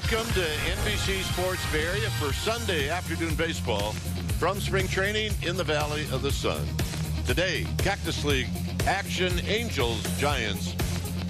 Welcome to NBC Sports Bay Area for Sunday afternoon baseball from spring training in the Valley of the Sun. Today, Cactus League action, Angels, Giants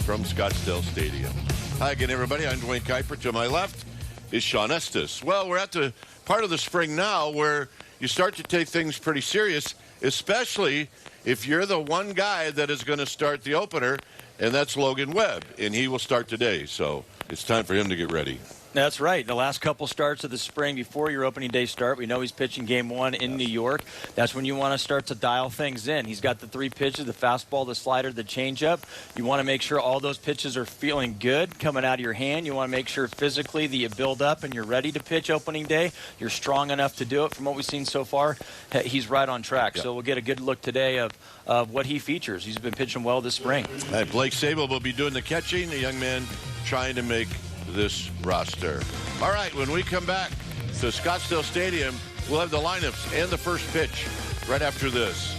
from Scottsdale Stadium. Hi again, everybody. I'm Dwayne Kuiper. To my left is Sean Estes. Well, we're at the part of the spring now where you start to take things pretty serious, especially if you're the one guy that is going to start the opener, and that's Logan Webb, and he will start today. So it's time for him to get ready. That's right. The last couple starts of the spring before your opening day start, we know he's pitching game one in New York. That's when you want to start to dial things in. He's got the three pitches, the fastball, the slider, the changeup. You want to make sure all those pitches are feeling good coming out of your hand. You want to make sure physically that you build up and you're ready to pitch opening day. You're strong enough to do it. From what we've seen so far, he's right on track. Yep. So we'll get a good look today of what he features. He's been pitching well this spring. Blake Sable will be doing the catching, the young man trying to make this roster. All right, when we come back to Scottsdale Stadium, we'll have the lineups and the first pitch right after this.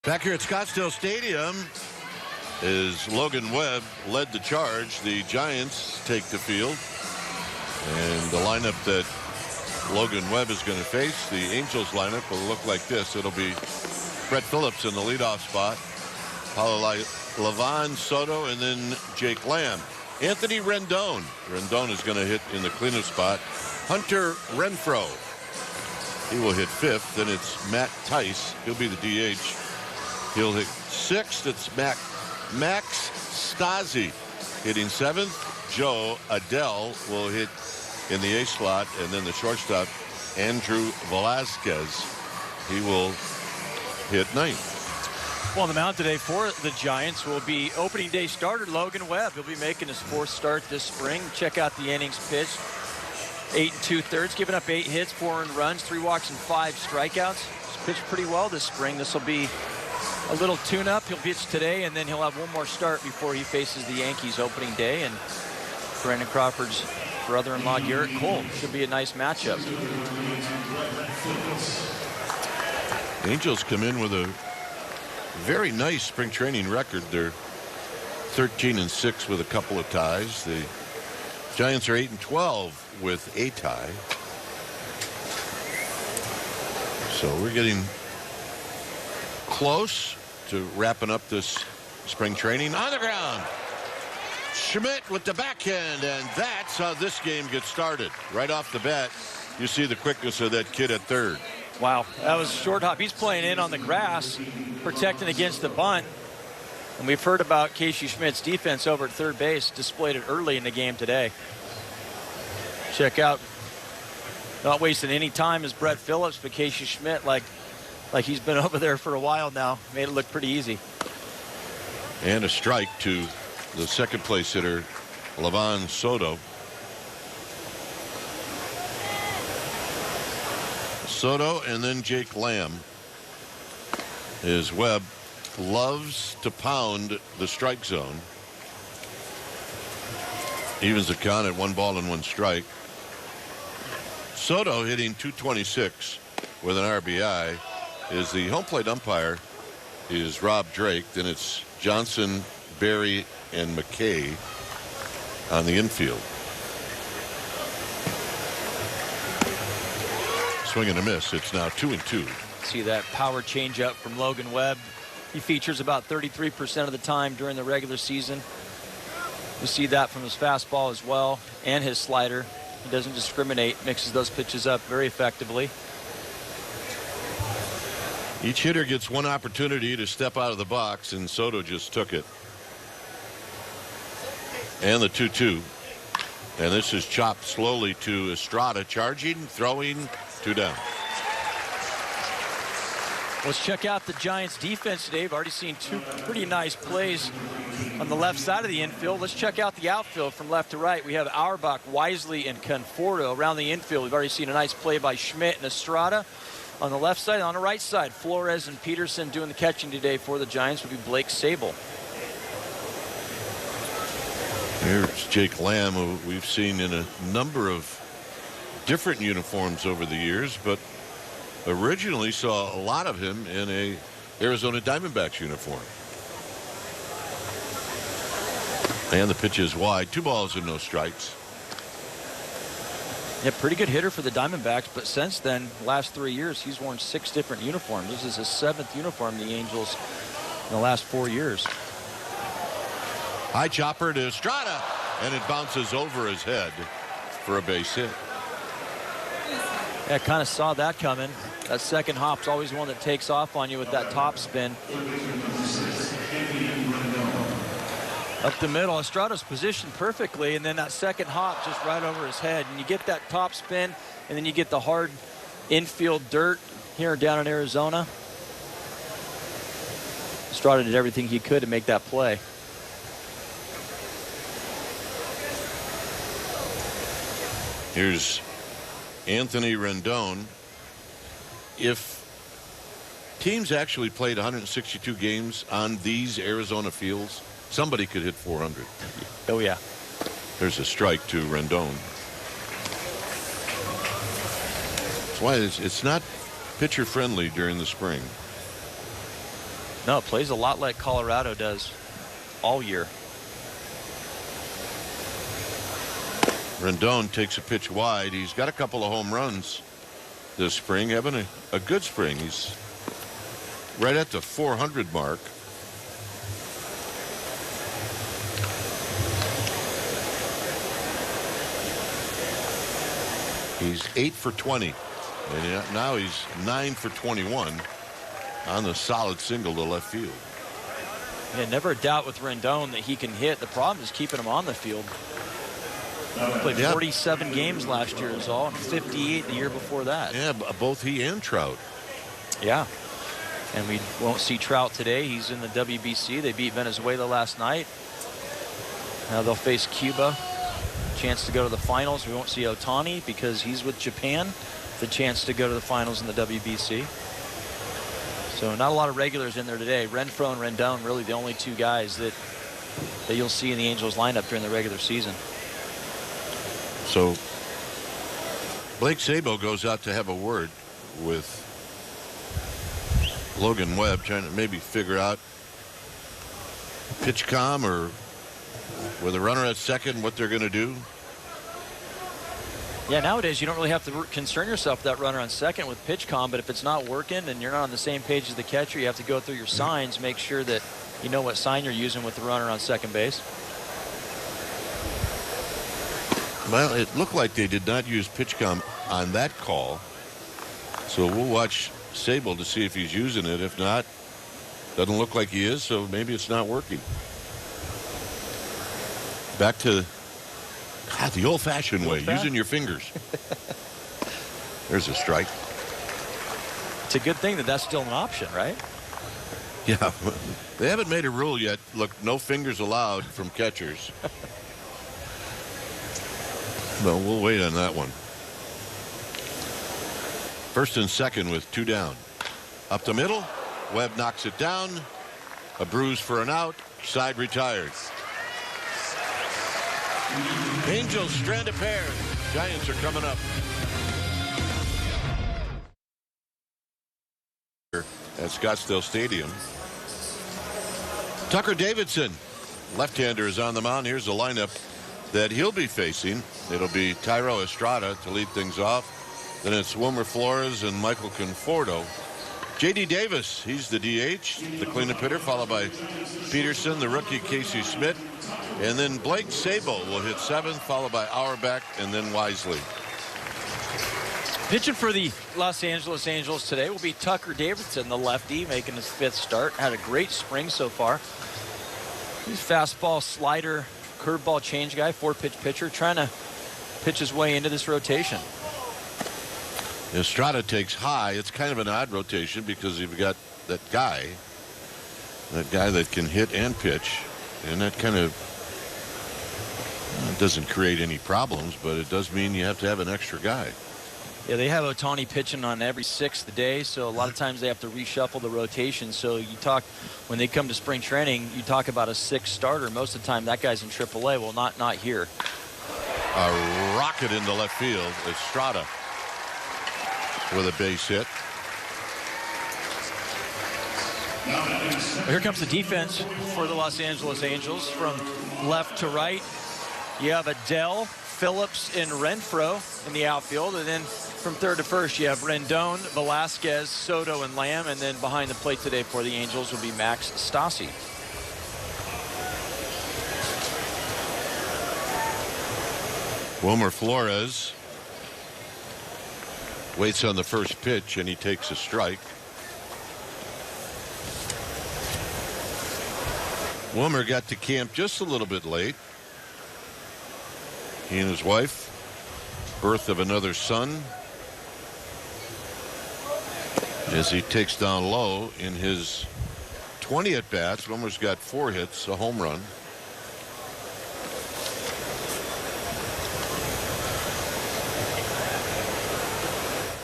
Back here at Scottsdale Stadium is Logan Webb led the charge. The Giants take the field. And the lineup that Logan Webb is going to face, the Angels lineup, will look like this. It'll be Brett Phillips in the leadoff spot, followed Livan Soto, and then Jake Lamb. Anthony Rendon. Rendon is going to hit in the cleanup spot. Hunter Renfroe. He will hit fifth. Then it's Matt Tice. He'll be the DH. He'll hit sixth. It's Max Stassi hitting seventh. Joe Adele will hit in the A slot. And then the shortstop, Andrew Velasquez. He will hit ninth. Well, on the mound today for the Giants will be opening day starter Logan Webb. He'll be making his fourth start this spring. Check out the innings pitched. 8 2/3, giving up 8 hits, 4 earned runs, 3 walks, and 5 strikeouts. He's pitched pretty well this spring. This will be a little tune-up. He'll pitch today, and then he'll have one more start before he faces the Yankees opening day. And Brandon Crawford's brother-in-law, Garrett Cole, should be a nice matchup. Angels come in with a very nice spring training record. They're 13-6 with a couple of ties. The Giants are 8-12 with a tie. So we're getting close to wrapping up this spring training. On the ground, Schmidt with the backhand, and that's how this game gets started. Right off the bat, you see the quickness of that kid at third. Wow, that was a short hop. He's playing in on the grass, protecting against the bunt. And we've heard about Casey Schmidt's defense over at third base, displayed it early in the game today. Check out, not wasting any time is Brett Phillips, but Casey Schmidt, like he's been over there for a while now, made it look pretty easy. And a strike to the second place hitter, Livan Soto. Soto and then Jake Lamb. His Webb loves to pound the strike zone. Evens the count at 1 ball and 1 strike. Soto hitting .226 with an RBI. Is the home plate umpire is Rob Drake. Then it's Johnson, Berry, and McKay on the infield. Swing and a miss. It's now 2-2. See that power changeup from Logan Webb. He features about 33% of the time during the regular season. You see that from his fastball as well, and his slider. He doesn't discriminate, mixes those pitches up very effectively. Each hitter gets one opportunity to step out of the box, and Soto just took it. And the 2-2. And this is chopped slowly to Estrada, charging, throwing, 2 down. Let's check out the Giants defense today. We've already seen 2 pretty nice plays on the left side of the infield. Let's check out the outfield from left to right. We have Auerbach, Wisely, and Conforto around the infield. We've already seen a nice play by Schmidt and Estrada. On the left side, on the right side, Flores and Peterson doing the catching today for the Giants would be Blake Sable. Here's Jake Lamb, who we've seen in a number of different uniforms over the years, but originally saw a lot of him in a Arizona Diamondbacks uniform. And the pitch is wide. 2 balls and no strikes. Yeah, pretty good hitter for the Diamondbacks, but since then, last 3 years, he's worn 6 different uniforms. This is his 7th uniform in the Angels in the last 4 years. High chopper to Estrada, and it bounces over his head for a base hit. Yeah, kind of saw that coming. That second hop's always one that takes off on you with that top spin. Up the middle, Estrada's positioned perfectly, and then that second hop just right over his head. And you get that top spin, and then you get the hard infield dirt here down in Arizona. Estrada did everything he could to make that play. Here's Anthony Rendon. If teams actually played 162 games on these Arizona fields, somebody could hit 400. Oh, yeah. There's a strike to Rendon. That's why it's not pitcher friendly during the spring. No, it plays a lot like Colorado does all year. Rendon takes a pitch wide. He's got a couple of home runs this spring, having a good spring. He's right at the 400 mark. He's 8 for 20, and now he's 9 for 21 on the solid single to left field. Yeah, never a doubt with Rendon that he can hit. The problem is keeping him on the field. He played 47 games last year is all, and 58 the year before that. Yeah, both he and Trout. Yeah, and we won't see Trout today. He's in the WBC. They beat Venezuela last night. Now they'll face Cuba. Chance to go to the finals. We won't see Ohtani because he's with Japan. The chance to go to the finals in the WBC. So not a lot of regulars in there today. Renfroe and Rendon really the only 2 guys that you'll see in the Angels lineup during the regular season. So Blake Sabol goes out to have a word with Logan Webb, trying to maybe figure out pitch com or with a runner at second what they're going to do. Yeah, nowadays you don't really have to concern yourself with that runner on second with pitch com, but if it's not working and you're not on the same page as the catcher, you have to go through your signs, make sure that you know what sign you're using with the runner on second base. Well, it looked like they did not use PitchCom on that call. So we'll watch Sabol to see if he's using it. If not, doesn't look like he is, so maybe it's not working. Back to the old-fashioned way, using your fingers. There's a strike. It's a good thing that that's still an option, right? Yeah, they haven't made a rule yet. Look, no fingers allowed from catchers. No, we'll wait on that one. First and second with 2 down. Up the middle, Webb knocks it down. A bruise for an out. Side retired. Angels strand a pair. Giants are coming up. At Scottsdale Stadium. Tucker Davidson, left-hander, is on the mound. Here's the lineup that he'll be facing. It'll be Thairo Estrada to lead things off. Then it's Wilmer Flores and Michael Conforto. J.D. Davis, he's the DH, the cleanup hitter, followed by Peterson, the rookie Casey Schmidt. And then Blake Sabol will hit 7th, followed by Auerbach and then Wisely. Pitching for the Los Angeles Angels today will be Tucker Davidson, the lefty, making his 5th start. Had a great spring so far. He's fastball, slider, curveball change guy, 4-pitch pitcher, trying to pitch his way into this rotation. Estrada takes high. It's kind of an odd rotation because you've got that guy that can hit and pitch, and that kind of doesn't create any problems, but it does mean you have to have an extra guy. Yeah, they have Ohtani pitching on every 6th day, so a lot of times they have to reshuffle the rotation. So you talk, when they come to spring training, you talk about a 6th starter. Most of the time that guy's in AAA. Well, not here. A rocket into left field. Estrada with a base hit. Here comes the defense for the Los Angeles Angels from left to right, you have Adele, Phillips, and Renfroe in the outfield. And then from third to first, you have Rendon, Velasquez, Soto, and Lamb. And then behind the plate today for the Angels will be Max Stassi. Wilmer Flores waits on the first pitch, and he takes a strike. Wilmer got to camp just a little bit late. He and his wife, birth of another son, as he takes down low in his 20 at-bats. Wilmer's got 4 hits, a home run.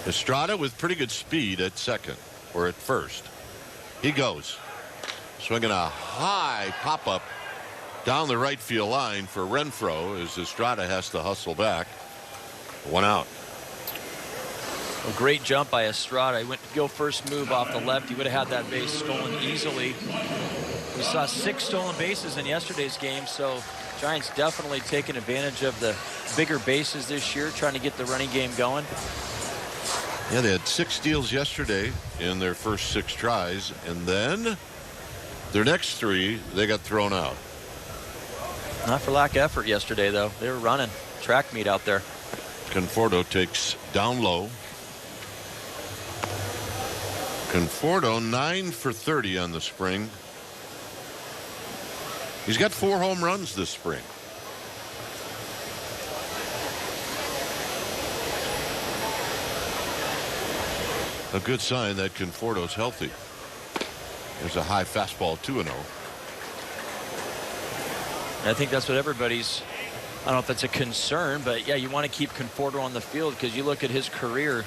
Estrada with pretty good speed at second, or at first. He goes. Swinging a high pop-up down the right field line for Renfroe as Estrada has to hustle back. 1 out. A great jump by Estrada. He went to go first move off the left. He would have had that base stolen easily. We saw 6 stolen bases in yesterday's game, so Giants definitely taking advantage of the bigger bases this year, trying to get the running game going. Yeah, they had 6 steals yesterday in their first 6 tries, and then their next 3, they got thrown out. Not for lack of effort yesterday, though. They were running track meet out there. Conforto takes down low. Conforto 9 for 30 on the spring. He's got 4 home runs this spring. A good sign that Conforto's healthy. There's a high fastball, 2-0. I think that's what everybody's, I don't know if that's a concern, but yeah, you want to keep Conforto on the field because you look at his career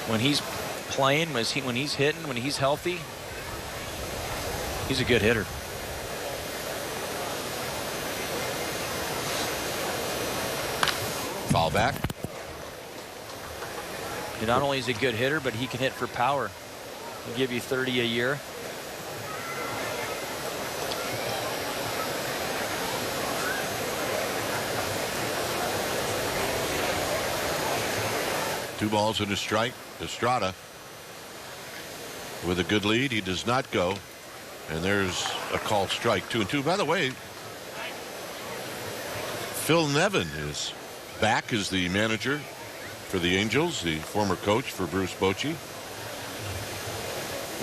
when he's playing, when he's hitting, when he's healthy, he's a good hitter. Foul back. And not only is he a good hitter, but he can hit for power. He'll give you 30 a year. Two balls and a strike. Estrada with a good lead. He does not go. And there's a called strike. 2-2. By the way, Phil Nevin is back as the manager for the Angels, the former coach for Bruce Bochy.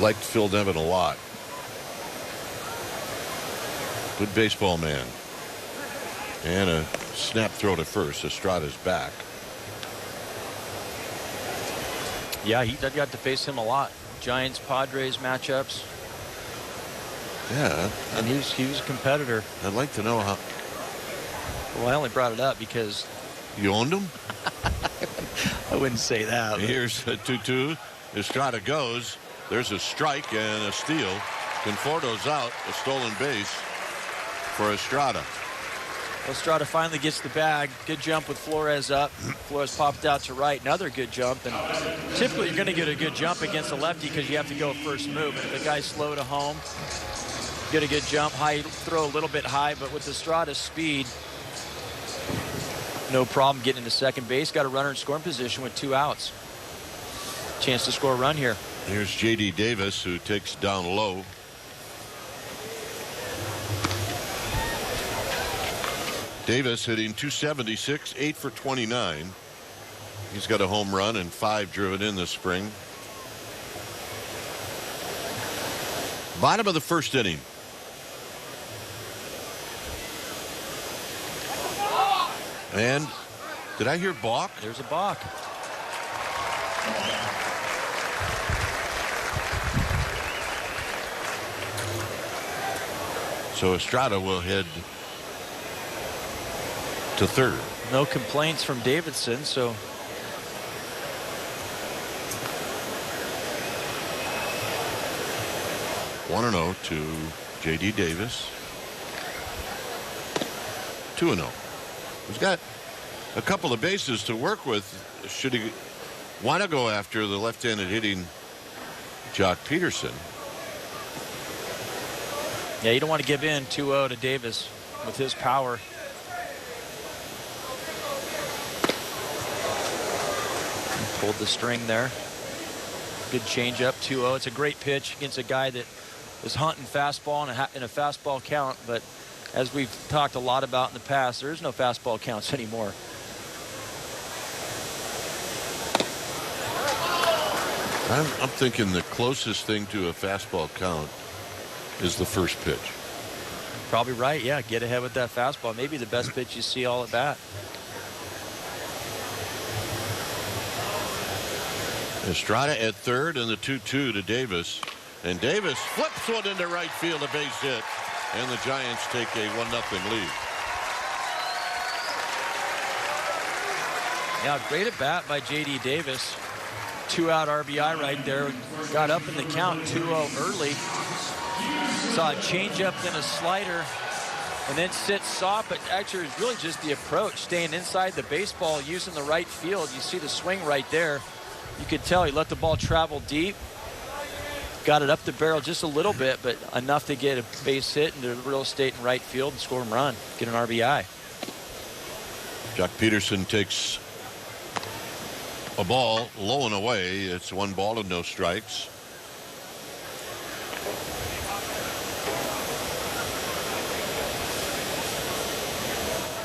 Liked Phil Nevin a lot. Good baseball man. And a snap throw to first. Estrada's back. Yeah, he got to face him a lot. Giants, Padres matchups. Yeah. And he was a competitor. I'd like to know how. Well, I only brought it up because You owned him? I wouldn't say that. Here's a 2-2. Estrada goes. There's a strike and a steal. Conforto's out. A stolen base for Estrada. Estrada finally gets the bag. Good jump with Flores up. Flores popped out to right. Another good jump. And typically you're going to get a good jump against a lefty because you have to go first move. And if the guy's slow to home, get a good jump. High throw a little bit high, but with Estrada's speed, no problem getting into second base. Got a runner in scoring position with 2 outs. Chance to score a run here. Here's J.D. Davis, who takes down low. Davis hitting .276, 8 for 29. He's got a home run and 5 driven in this spring. Bottom of the first inning. And did I hear balk? There's a balk. So Estrada will head to third. No complaints from Davidson, so 1-0 to J.D. Davis. 2-0. He's got a couple of bases to work with. Should he want to go after the left-handed hitting Jock Peterson? yeah, you don't want to give in 2-0 to Davis. with his power. Pulled the string there. Good changeup, 2-0. It's a great pitch against a guy that was hunting fastball in a fastball count, but as we've talked a lot about in the past, there is no fastball counts anymore. I'm thinking the closest thing to a fastball count is the first pitch. Probably right, yeah. Get ahead with that fastball. Maybe the best pitch you see all at bat. Estrada at third and the 2-2 to Davis. And Davis flips one into right field, a base hit. And the Giants take a 1-0 lead. Yeah, great at bat by J.D. Davis. 2-out RBI right there. Got up in the count 2-0 early. Saw a changeup, then a slider, and then sits soft, but actually it's really just the approach, staying inside the baseball, using the right field. You see the swing right there. You could tell he let the ball travel deep. Got it up the barrel just a little bit, but enough to get a base hit into real estate in right field and score a run, get an RBI. Jock Peterson takes a ball low and away. It's 1 ball and no strikes.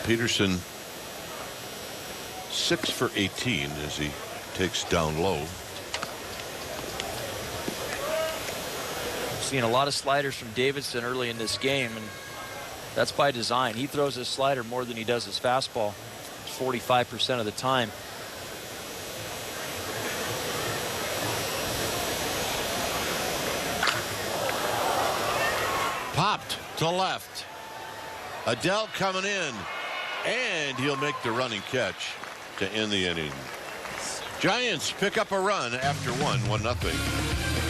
Peterson 6 for 18 as he takes down low. Seeing a lot of sliders from Davidson early in this game, and that's by design. He throws his slider more than he does his fastball 45% of the time. Popped to left. Adell coming in, and he'll make the running catch to end the inning. Giants pick up a run after 1-0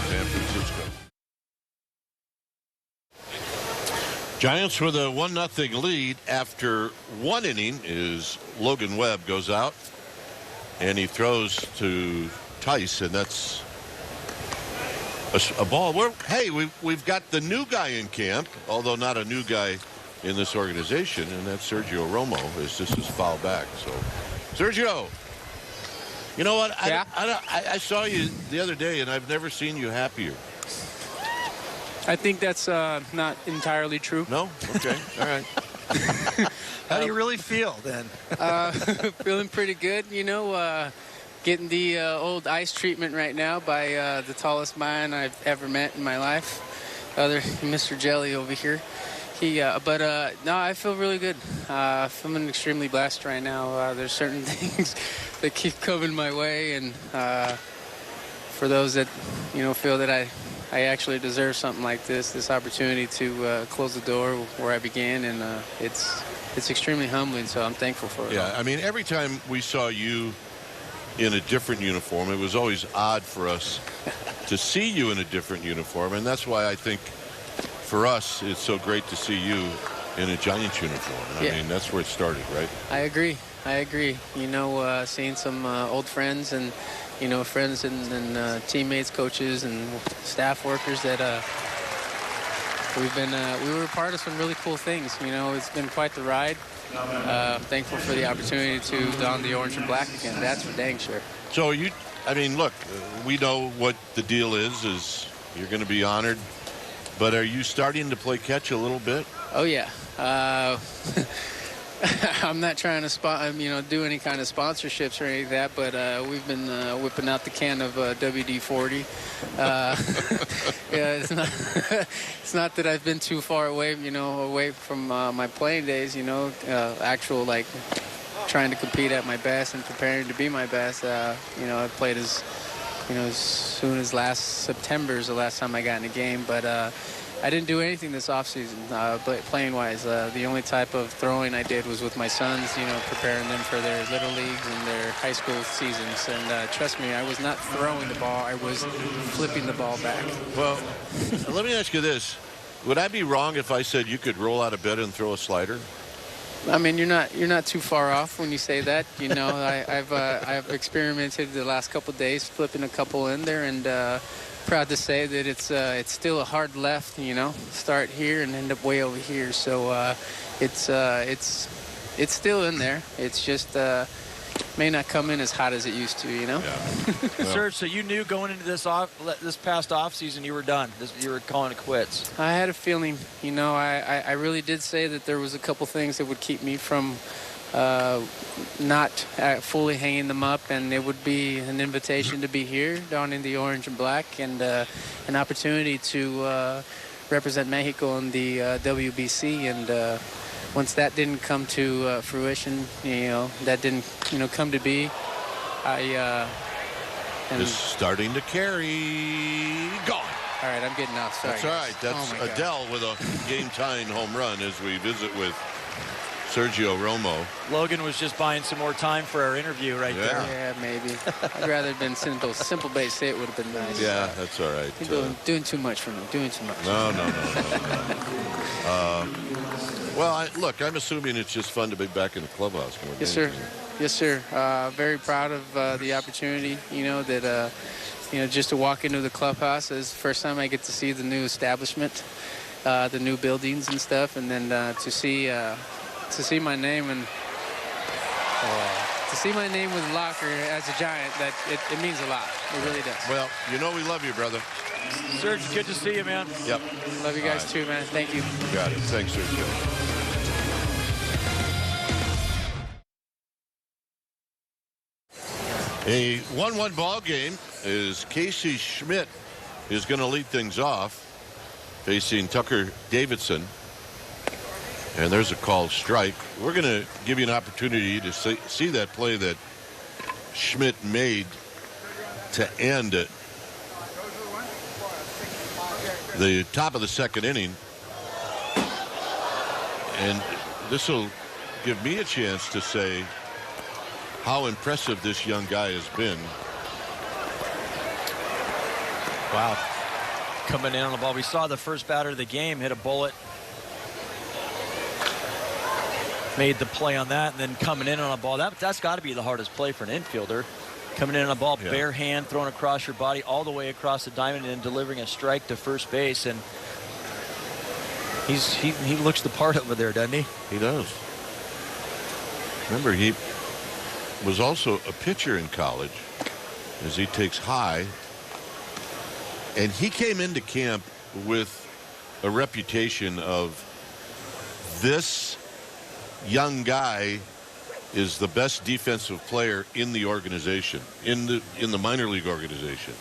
San Francisco. Giants with a 1-0 lead after 1 inning is Logan Webb goes out, and he throws to Tice, and that's a ball. Hey, we've got the new guy in camp, although not a new guy in this organization, and that's Sergio Romo. This is foul back. So, Sergio, you know what? Yeah? I saw you the other day, and I've never seen you happier. I think that's not entirely true. No? Okay. All right. How do you really feel then? Feeling pretty good, you know. Getting the old ice treatment right now by the tallest man I've ever met in my life, Mr. Jelly over here. No, I feel really good. Feeling extremely blessed right now. There's certain things that keep coming my way, and for those that feel that I actually deserve something like this opportunity to close the door where I began, and it's extremely humbling. So I'm thankful for it. Yeah, I mean, every time we saw you in a different uniform, it was always odd for us to see you in a different uniform, and that's why I think for us it's so great to see you in a Giants uniform. I mean, that's where it started, right? I agree. Seeing some old friends and friends and teammates, coaches, and staff workers that we were a part of some really cool things. It's been quite the ride. Thankful for the opportunity to don the orange and black again. That's for dang sure. So look, we know what the deal is you're going to be honored, but are you starting to play catch a little bit? Oh yeah. I'm not trying to do any kind of sponsorships or any of that, but we've been whipping out the can of WD-40. Yeah, it's not that I've been too far away, away from my playing days, actual like trying to compete at my best and preparing to be my best. I played as soon as last September is the last time I got in a game, but I didn't do anything this offseason, playing-wise. The only type of throwing I did was with my sons, preparing them for their little leagues and their high school seasons. And trust me, I was not throwing the ball. I was flipping the ball back. Well, let me ask you this. Would I be wrong if I said you could roll out of bed and throw a slider? I mean, you're not too far off when you say that. I've experimented the last couple of days, flipping a couple in there, and proud to say that it's still a hard left, start here and end up way over here. So it's still in there. It's just may not come in as hot as it used to, you know. Yeah. Well, Serge, so you knew going into this past off season you were done. You were calling it quits. I had a feeling, you know, I really did say that there was a couple things that would keep me from not fully hanging them up, and it would be an invitation to be here down in the orange and black, and an opportunity to represent Mexico in the WBC. And once that didn't come to fruition, you know, that didn't, you know, come to be, is starting to carry. Gone. All right, I'm getting off. Sorry. That's all right. That's Oh, my God. Adele with a game-tying home run as we visit with Sergio Romo. Logan was just buying some more time for our interview right Yeah. there. Yeah, maybe. I'd rather have been simple base hit would have been nice. Yeah, that's all right. You're doing too much for me. Doing too much. No. Well, look, I'm assuming it's just fun to be back in the clubhouse. More than Yes, sir. anything. Yes, sir. Very proud of the opportunity, you know, that, you know, just to walk into the clubhouse is the first time I get to see the new establishment, the new buildings and stuff, and then to see my name and to see my name with Locker as a Giant, that it means a lot. It really does. Well, you know we love you, brother. Serge, good to see you, man. Yep. Love you guys All right. too, man. Thank you. Got it. Thanks, Sergio. A 1-1 ball game is Casey Schmidt is going to lead things off, facing Tucker Davidson. And there's a called strike. We're going to give you an opportunity to see that play that Schmidt made to end it. The top of the second inning. And this will give me a chance to say how impressive this young guy has been. Wow. Coming in on the ball. We saw the first batter of the game hit a bullet. Made the play on that, and then coming in on a ball. That's got to be the hardest play for an infielder. Coming in on a ball, Yeah. bare hand, thrown across your body all the way across the diamond, and then delivering a strike to first base. And he looks the part over there, doesn't he? He does. Remember, he was also a pitcher in college as he takes high. And he came into camp with a reputation of this young guy is the best defensive player in the organization, in the minor league organization.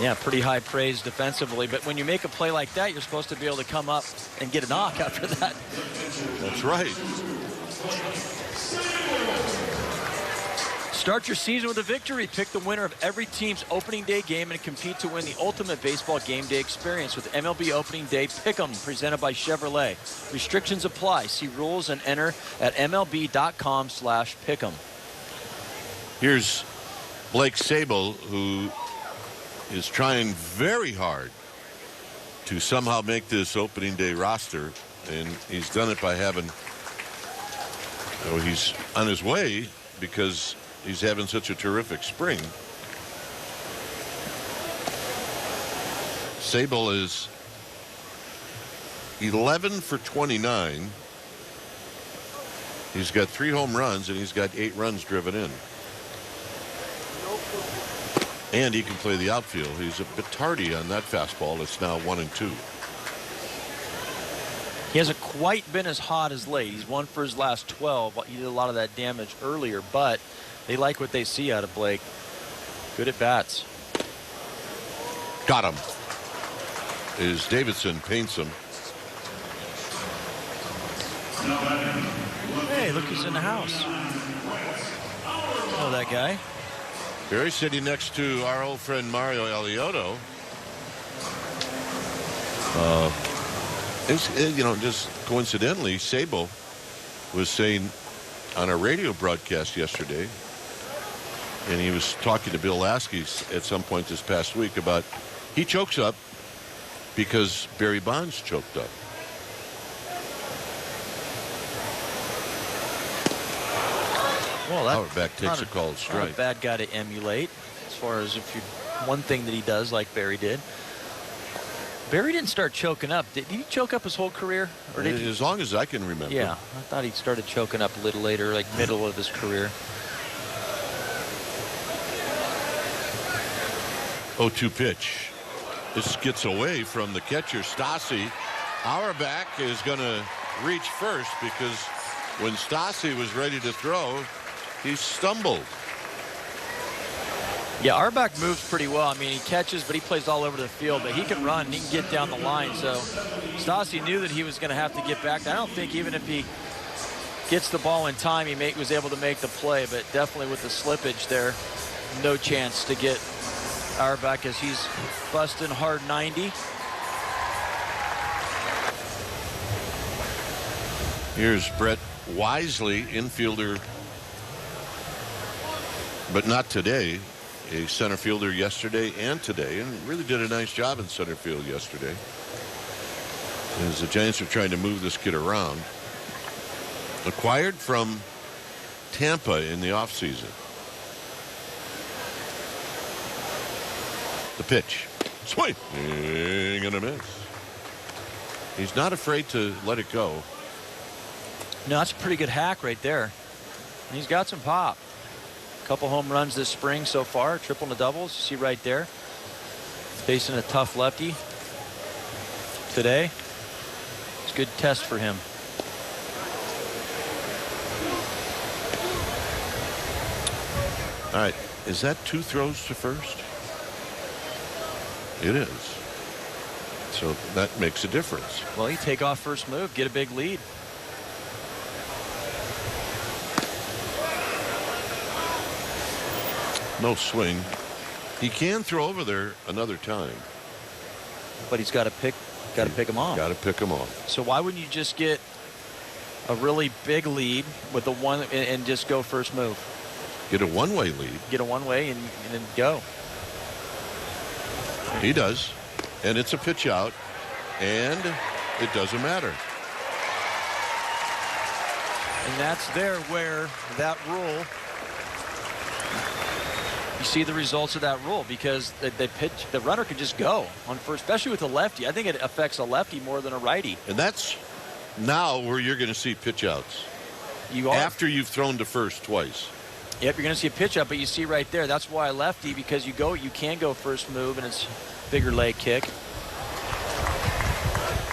Yeah, pretty high praise defensively. But when you make a play like that, you're supposed to be able to come up and get a knock after that. That's right. Start your season with a victory. Pick the winner of every team's opening day game and compete to win the ultimate baseball game day experience with MLB Opening Day Pick'em, presented by Chevrolet. Restrictions apply. See rules and enter at MLB.com/pick'em. Here's Blake Sabol, who is trying very hard to somehow make this opening day roster, and he's done it by having, he's on his way because he's having such a terrific spring. Sabol is 11 for 29. He's got 3 home runs and he's got 8 runs driven in. And he can play the outfield. He's a bit tardy on that fastball. It's now 1-2. He hasn't quite been as hot as late. He's 1 for his last 12. He did a lot of that damage earlier, but they like what they see out of Blake. Good at bats. Got him. As Davidson paints him. Hey, look who's in the house. Oh, that guy. Barry sitting next to our old friend Mario Eliotto. Just coincidentally, Sabol was saying on a radio broadcast yesterday, and he was talking to Bill Lasky at some point this past week about he chokes up because Barry Bonds choked up. Well, Auerbach takes a called Not strike. a bad guy to emulate, as far as one thing that he does like Barry did. Barry didn't start choking up. Did he choke up his whole career? Or did he? As long as I can remember. Yeah, I thought he started choking up a little later, like middle of his career. 0-2 pitch. This gets away from the catcher, Stassi. Auerbach is going to reach first because when Stassi was ready to throw, he stumbled. Yeah, Auerbach moves pretty well. I mean, he catches, but he plays all over the field. But he can run, and he can get down the line. So Stassi knew that he was going to have to get back. I don't think even if he gets the ball in time, he was able to make the play. But definitely with the slippage there, no chance to get Auerbach as he's busting hard 90. Here's Brett Wisely, infielder, but not today. A center fielder yesterday and today, and really did a nice job in center field yesterday. As the Giants are trying to move this kid around. Acquired from Tampa in the offseason. The pitch. Swing. And a miss. He's not afraid to let it go. No, that's a pretty good hack right there. And he's got some pop. A couple home runs this spring so far, triple and a doubles. You see right there. Facing a tough lefty today. It's a good test for him. All right. Is that 2 throws to first? It is. So that makes a difference. Well, you take off first move, get a big lead. No swing. He can throw over there another time. But he's got to pick him off. Got to pick him off. So why wouldn't you just get a really big lead with the one and just go first move? Get a one-way lead. Get a one-way and then go. He does. And it's a pitch out. And it doesn't matter. And that's there where that rule, you see the results of that rule, because the runner can just go on first, especially with a lefty. I think it affects a lefty more than a righty. And that's now where you're going to see pitch outs. You are. After you've thrown to first twice. Yep, you're going to see a pitch out, but you see right there, that's why lefty, because you can go first move, and it's bigger leg kick,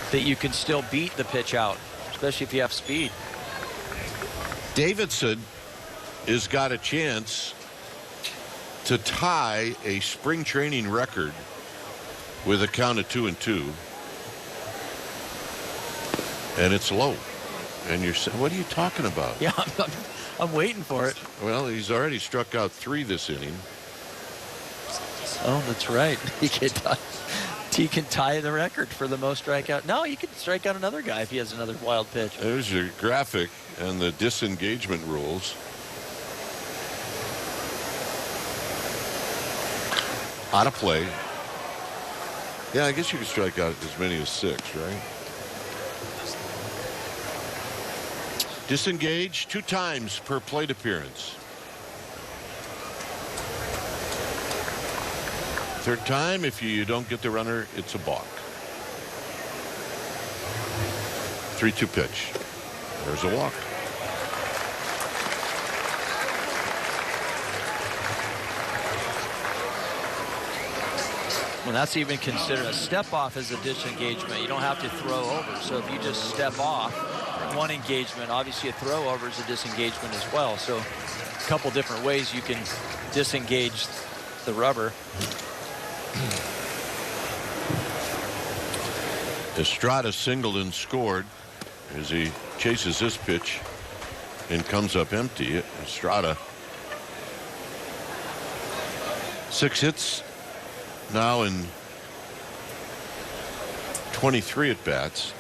that you can still beat the pitch out, especially if you have speed. Davidson has got a chance to tie a spring training record with a count of 2-2. And it's low. And you're saying, what are you talking about? Yeah, I'm waiting for it. Well, he's already struck out 3 this inning. Oh, that's right. He can tie the record for the most strikeout. No, he could strike out another guy if he has another wild pitch. There's your graphic and the disengagement rules. Out of play. Yeah, I guess you could strike out as many as 6, right? Disengage 2 times per plate appearance. 3rd time, if you don't get the runner, it's a balk. 3-2 pitch. There's a walk. Well, that's even considered a step off as a disengagement. You don't have to throw over. So if you just step off one engagement, obviously a throw over is a disengagement as well. So a couple different ways you can disengage the rubber. Estrada singled and scored as he chases this pitch and comes up empty. Estrada 6 hits now in 23 at bats.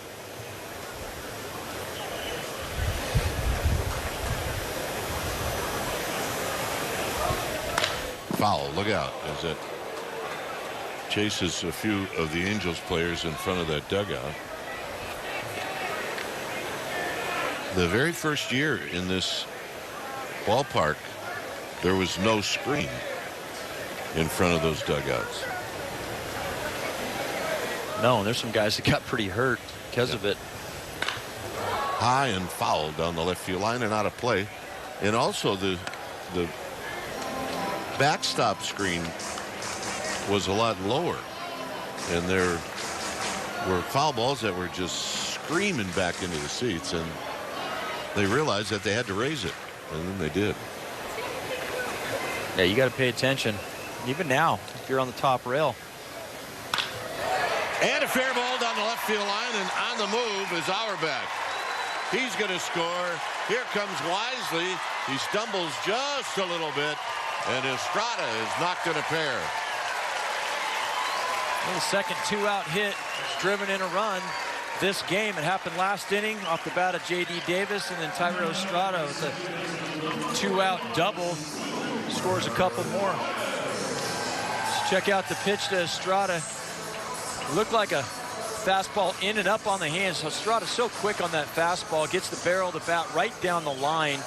Foul. Look out as it chases a few of the Angels players in front of that dugout. The very first year in this ballpark, there was no screen in front of those dugouts. No, and there's some guys that got pretty hurt because of it. High and foul down the left field line and out of play. And also the backstop screen was a lot lower. And there were foul balls that were just screaming back into the seats. And they realized that they had to raise it. And then they did. Yeah, you got to pay attention. Even now, if you're on the top rail. And a fair ball down the left field line, and on the move is Auerbach. He's going to score. Here comes Wisely. He stumbles just a little bit, and Estrada is not going to pair. Well, the second two-out hit has driven in a run this game. It happened last inning off the bat of J.D. Davis, and then Thairo Estrada with a two-out double scores a couple more. Let's check out the pitch to Estrada. It looked like a fastball in and up on the hands. Estrada's so quick on that fastball, gets the barrel of the bat right down the line.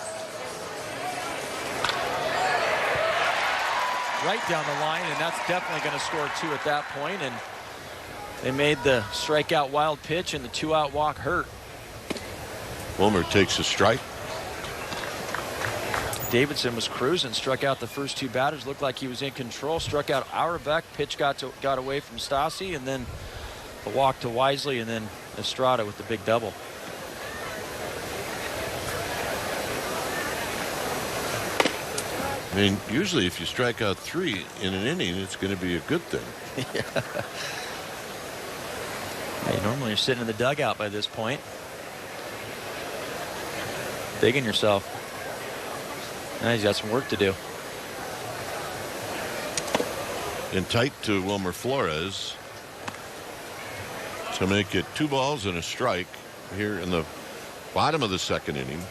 Right down the line, and that's definitely going to score two at that point. And they made the strikeout wild pitch, and the two-out walk hurt. Wilmer takes a strike. Davidson was cruising, struck out the first two batters, looked like he was in control, struck out Auerbach, pitch got away from Stassi, and then a walk to Wisely, and then Estrada with the big double. I mean, usually if you strike out three in an inning, it's going to be a good thing. Hey, normally you're sitting in the dugout by this point. Digging yourself. Now he's got some work to do. In tight to Wilmer Flores to make it 2 balls and a strike here in the bottom of the second inning.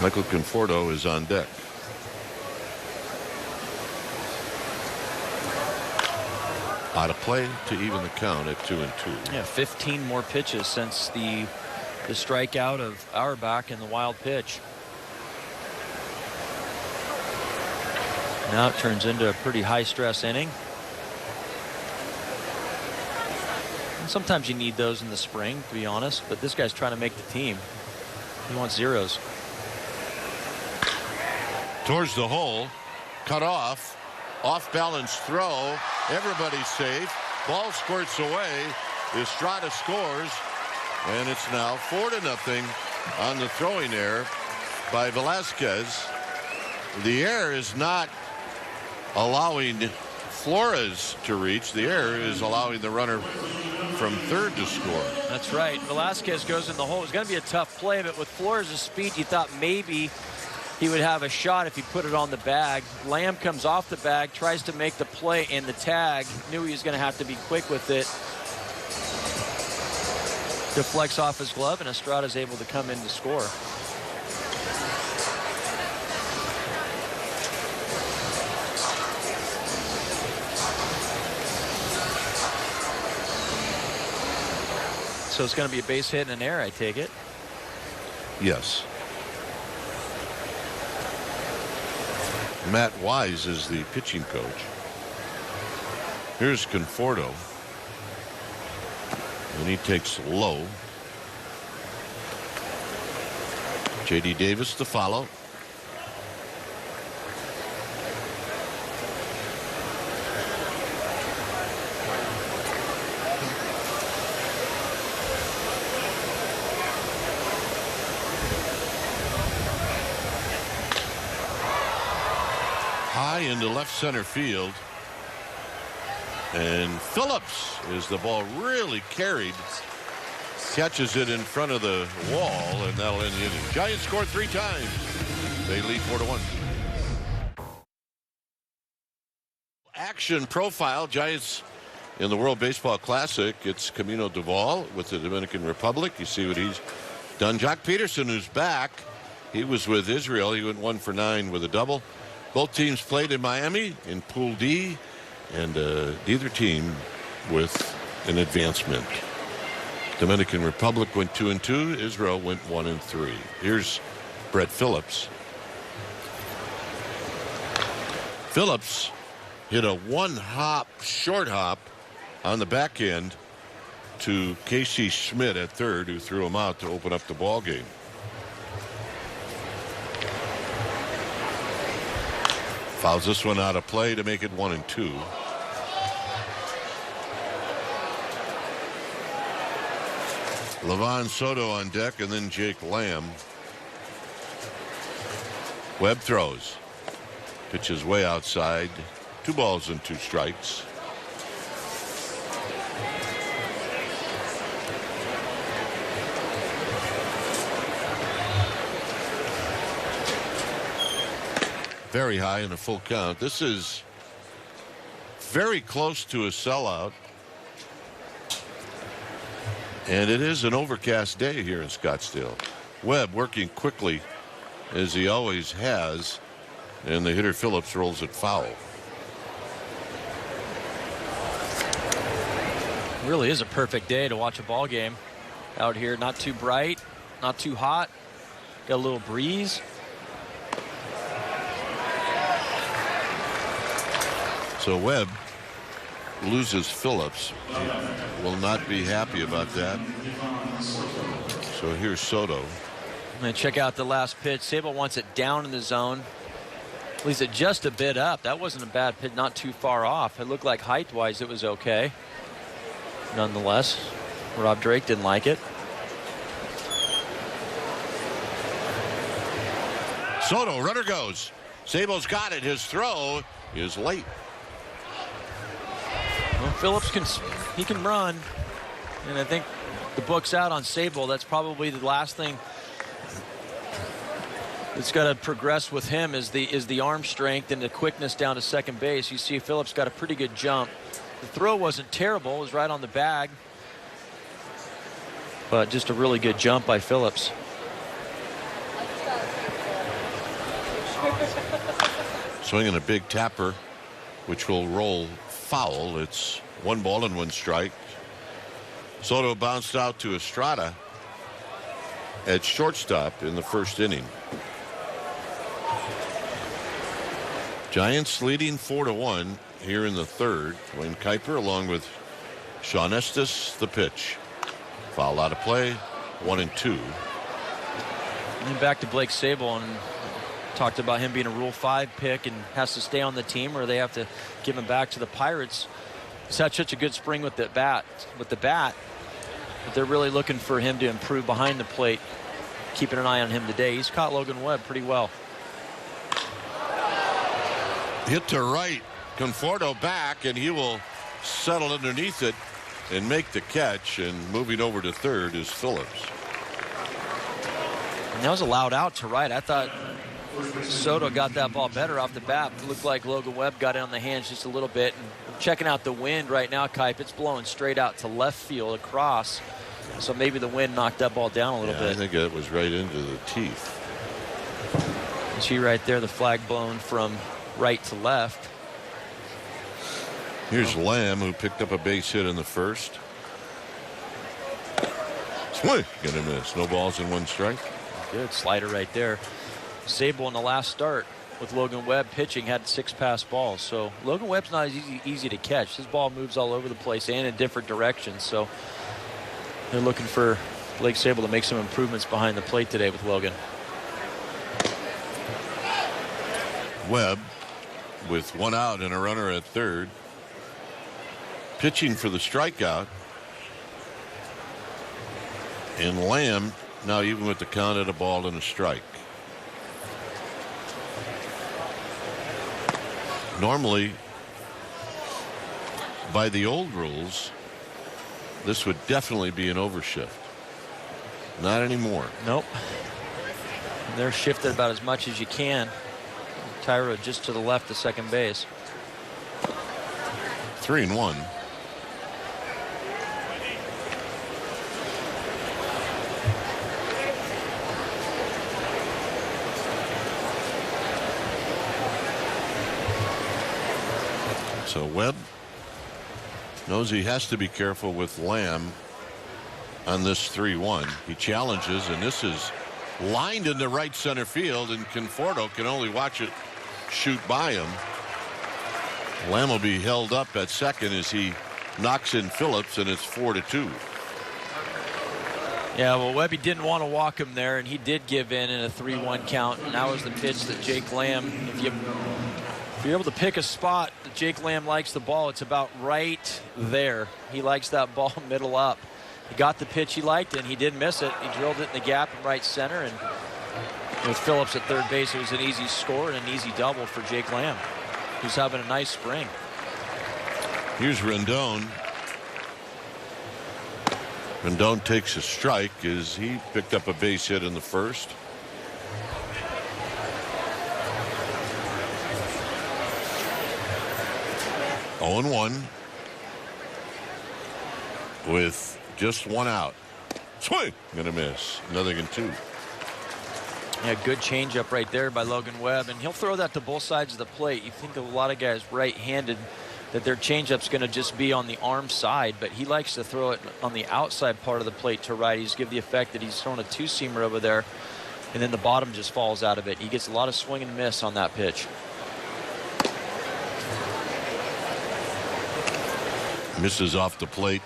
Michael Conforto is on deck. Out of play to even the count at 2-2. Yeah, 15 more pitches since the strikeout of Auerbach in the wild pitch. Now it turns into a pretty high stress inning. And sometimes you need those in the spring, to be honest, but this guy's trying to make the team. He wants zeros. Towards the hole, cut off balance throw. Everybody's safe. Ball squirts away. Estrada scores, and it's now 4-0 on the throwing error by Velasquez. The error is not allowing Flores to reach. The error is allowing the runner from third to score. That's right. Velasquez goes in the hole. It's going to be a tough play, but with Flores' speed, you thought maybe he would have a shot if he put it on the bag. Lamb comes off the bag, tries to make the play in the tag. Knew he was going to have to be quick with it. Deflects off his glove, and Estrada's able to come in to score. So it's going to be a base hit and an error, I take it. Yes. Matt Wise is the pitching coach. Here's Conforto. And he takes low. J.D. Davis to follow. High into left center field. And Phillips, is the ball really carried, catches it in front of the wall, and that'll end the inning. Giants scored 3 times. They lead 4-1. Action profile. Giants in the World Baseball Classic. It's Camilo Doval with the Dominican Republic. You see what he's done. Jock Peterson, who's back. He was with Israel. He went 1 for 9 with a double. Both teams played in Miami in Pool D, and neither team with an advancement. Dominican Republic went 2-2. Israel went 1-3. Here's Brett Phillips. Phillips hit a one-hop, short hop on the back end to Casey Schmidt at third, who threw him out to open up the ball game. Fouls this one out of play to make it 1-2. Livan Soto on deck, and then Jake Lamb. Webb throws. Pitches way outside. 2 balls and 2 strikes. Very high in a full count. This is very close to a sellout. And it is an overcast day here in Scottsdale. Webb working quickly as he always has. And the hitter Phillips rolls it foul. Really is a perfect day to watch a ball game out here. Not too bright, not too hot. Got a little breeze. So Webb loses Phillips. He will not be happy about that. So here's Soto. And check out the last pitch. Sable wants it down in the zone. Leaves it just a bit up. That wasn't a bad pitch, not too far off. It looked like height-wise it was okay. Nonetheless, Rob Drake didn't like it. Soto, runner goes. Sable's got it. His throw is late. Well, Phillips can run, and I think the book's out on Sable. That's probably the last thing that's got to progress with him is the arm strength and the quickness down to second base. You see Phillips got a pretty good jump. The throw wasn't terrible. It was right on the bag, but just a really good jump by Phillips. Swinging a big tapper, which will roll foul. It's 1 ball and 1 strike. Soto bounced out to Estrada at shortstop in the first inning. Giants leading 4-1 here in the third. Wayne Kuiper along with Sean Estes, the pitch. Foul out of play, 1-2. And back to Blake Sable, and talked about him being a Rule 5 pick and has to stay on the team, or they have to give him back to the Pirates. He's had such a good spring with the bat. But they're really looking for him to improve behind the plate. Keeping an eye on him today. He's caught Logan Webb pretty well. Hit to right. Conforto back, and he will settle underneath it and make the catch. And moving over to third is Phillips. And that was a loud out to right. I thought Soto got that ball better off the bat. It looked like Logan Webb got it on the hands just a little bit. And checking out the wind right now, Kipe, it's blowing straight out to left field across. So maybe the wind knocked that ball down a little bit. I think it was right into the teeth. You see right there the flag blown from right to left. Here's Lamb, who picked up a base hit in the first. Swing, gonna miss. No balls and 1 strike. Good slider right there. Sable in the last start with Logan Webb pitching had 6 pass balls. So Logan Webb's not as easy to catch. His ball moves all over the place and in different directions. So they're looking for Blake Sable to make some improvements behind the plate today with Logan. Webb with 1 out and a runner at third. Pitching for the strikeout. And Lamb now even with the count at a ball and a strike. Normally, by the old rules, this would definitely be an overshift. Not anymore. Nope. They're shifted about as much as you can. Tyra just to the left of second base. 3-1. So Webb knows he has to be careful with Lamb on this 3-1. He challenges, and this is lined into right center field, and Conforto can only watch it shoot by him. Lamb will be held up at second as he knocks in Phillips, and it's 4-2. Yeah, well, Webby didn't want to walk him there, and he did give in a 3-1 count. And that was the pitch that Jake Lamb, if you're able to pick a spot that Jake Lamb likes the ball, it's about right there. He likes that ball middle up. He got the pitch he liked, and he didn't miss it. He drilled it in the gap in right center, and with Phillips at third base, it was an easy score and an easy double for Jake Lamb, who's having a nice spring. Here's Rendon. Rendon takes a strike as he picked up a base hit in the first. Oh and 1 with just one out. Swing, gonna miss. Nothing in 2. Yeah, good changeup right there by Logan Webb, and he'll throw that to both sides of the plate. You think of a lot of guys right-handed that their changeup's going to just be on the arm side, but he likes to throw it on the outside part of the plate to righties, give the effect that he's throwing a two-seamer over there, and then the bottom just falls out of it. He gets a lot of swing and miss on that pitch. Misses off the plate.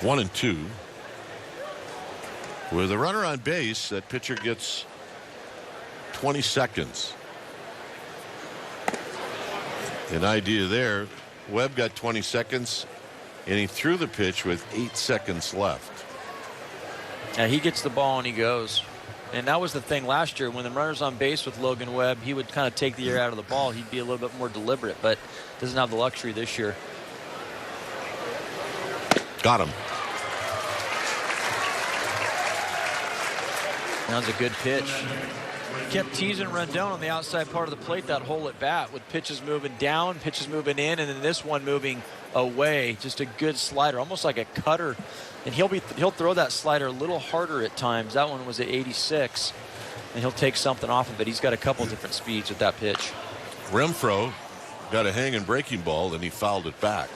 1-2. With a runner on base, that pitcher gets 20 seconds. An idea there. Webb got 20 seconds, and he threw the pitch with 8 seconds left. Yeah, he gets the ball and he goes. And that was the thing last year. When the runner's on base with Logan Webb, he would kind of take the air out of the ball. He'd be a little bit more deliberate, but doesn't have the luxury this year. Got him. That was a good pitch. Kept teasing Rendon on the outside part of the plate that hole at bat with pitches moving down, pitches moving in, and then this one moving away. Just a good slider, almost like a cutter. And he'll throw that slider a little harder at times. That one was at 86, and he'll take something off of it. He's got a couple different speeds with that pitch. Renfroe got a hanging breaking ball, and he fouled it back.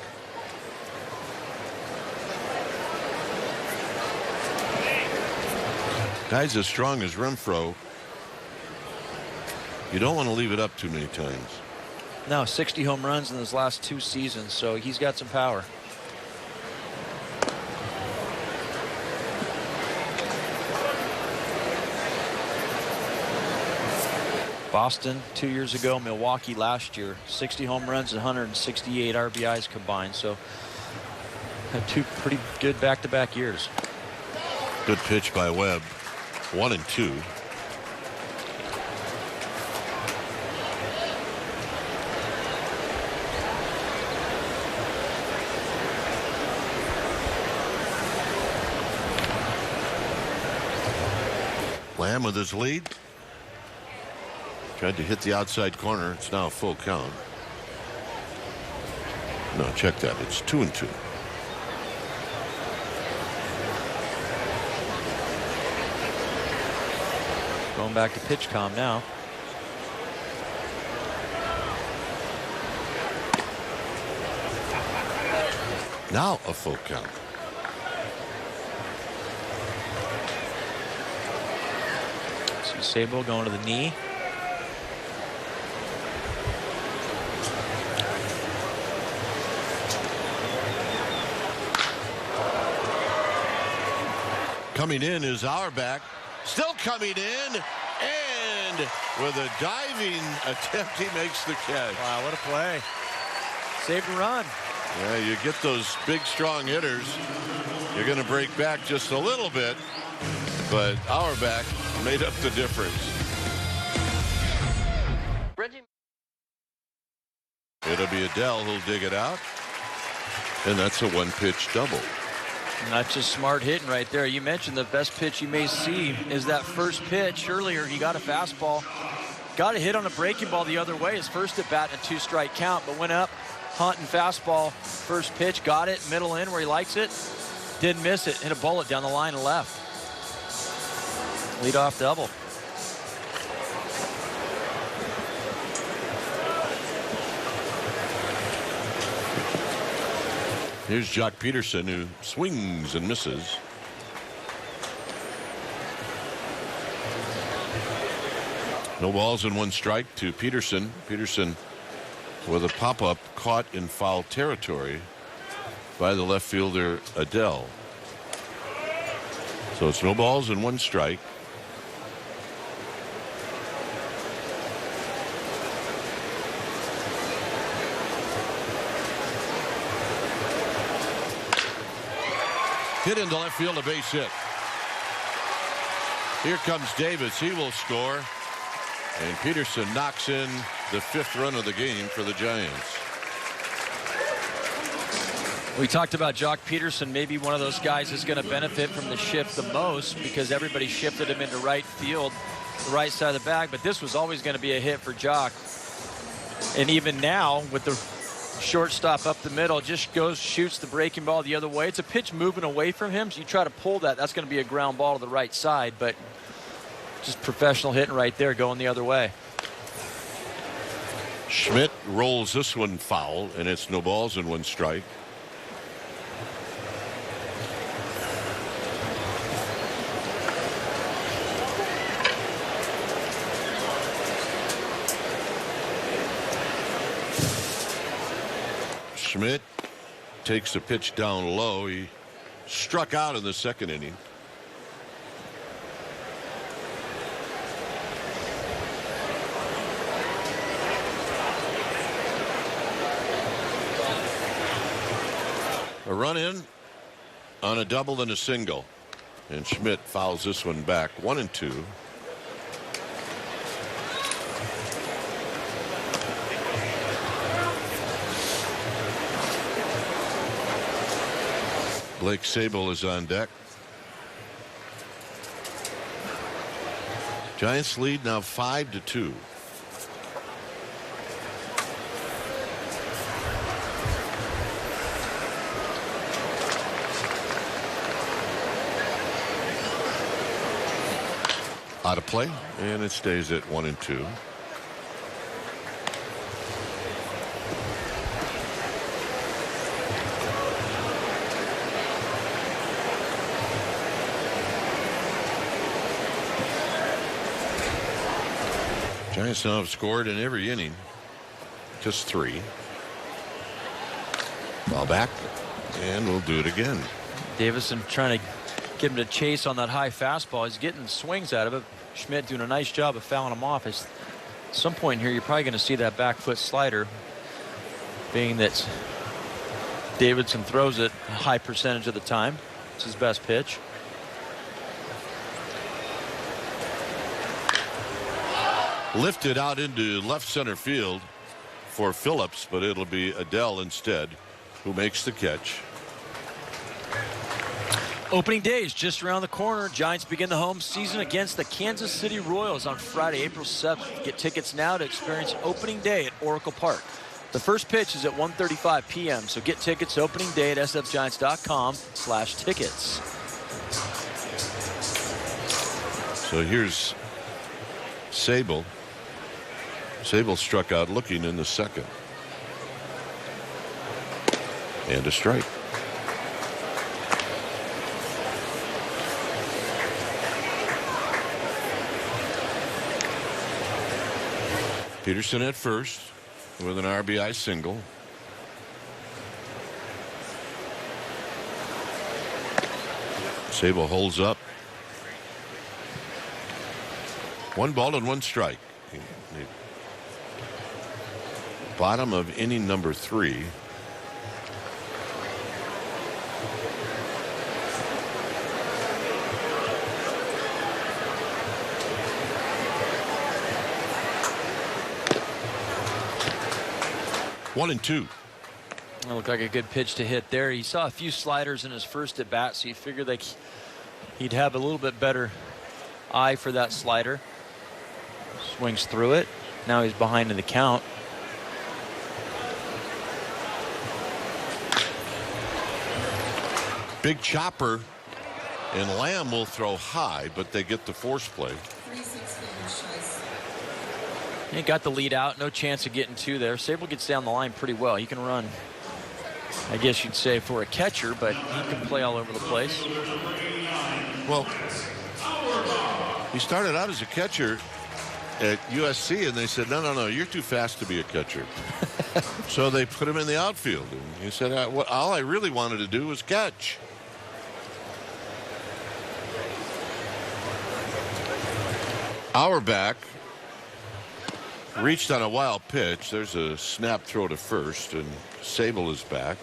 Guys as strong as Renfroe, you don't want to leave it up too many times. No, 60 home runs in his last 2 seasons, so he's got some power. Boston 2 years ago, Milwaukee last year, 60 home runs and 168 RBIs combined, so had 2 pretty good back-to-back years. Good pitch by Webb. 1-2. Lamb with his lead. Tried to hit the outside corner. It's now a full count. No, check that. It's 2-2. Going back to pitch com now. Now a full count. See Sable going to the knee. Coming in is Auerbach. Still coming in, and with a diving attempt, he makes the catch. Wow, what a play. Saved a run. Yeah, you get those big, strong hitters. You're going to break back just a little bit, but Auerbach made up the difference. It'll be Adele who'll dig it out, and that's a one-pitch double. Not just smart hitting right there. You mentioned the best pitch you may see is that first pitch. Earlier, he got a fastball. Got a hit on a breaking ball the other way. His first at bat in a 2-strike count, but went up, hunting fastball. First pitch, got it, middle in where he likes it. Didn't miss it. Hit a bullet down the line and left. Leadoff double. Here's Jock Peterson, who swings and misses. No balls and 1 strike to Peterson. Peterson with a pop-up caught in foul territory by the left fielder Adell. So it's no balls and 1 strike. Hit into left field, a base hit. Here comes Davis. He will score. And Peterson knocks in the 5th run of the game for the Giants. We talked about Jock Peterson, maybe one of those guys who's going to benefit from the shift the most because everybody shifted him into right field, the right side of the bag. But this was always going to be a hit for Jock. And even now, with the shortstop up the middle, just goes, shoots the breaking ball the other way. It's a pitch moving away from him, so you try to pull that. That's going to be a ground ball to the right side, but just professional hitting right there, going the other way. Schmidt rolls this one foul, and it's no balls and 1 strike. Schmidt takes the pitch down low. He struck out in the 2nd inning. A run in on a double and a single. And Schmidt fouls this one back. 1-2. Blake Sabol is on deck. Giants lead now 5-2. Out of play, and it stays at 1-2. Giants now have scored in every inning. Just 3. Ball back, and we'll do it again. Davison trying to get him to chase on that high fastball. He's getting swings out of it. Schmidt doing a nice job of fouling him off. At some point here, you're probably going to see that back foot slider, being that Davidson throws it a high percentage of the time. It's his best pitch. Lifted out into left center field for Phillips, but it'll be Adell instead who makes the catch. Opening day is just around the corner. Giants begin the home season against the Kansas City Royals on Friday, April 7th. Get tickets now to experience opening day at Oracle Park. The first pitch is at 1:35 p.m., so get tickets opening day at sfgiants.com/tickets. So here's Sabol. Sabol struck out looking in the 2nd. And a strike. Peterson at first with an RBI single. Sabol holds up. 1 ball and 1 strike. Bottom of inning number 3. One and 2. That looked like a good pitch to hit there. He saw a few sliders in his first at bat, so he figured like he'd have a little bit better eye for that slider. Swings through it. Now he's behind in the count. Big chopper, and Lamb will throw high, but they get the force play. He got the lead out. No chance of getting 2 there. Sabol gets down the line pretty well. He can run, I guess you'd say, for a catcher, but he can play all over the place. Well, he started out as a catcher at USC, and they said, no, you're too fast to be a catcher. So they put him in the outfield. And he said, all I really wanted to do was catch. Auerbach reached on a wild pitch. There's a snap throw to first, and Sable is back.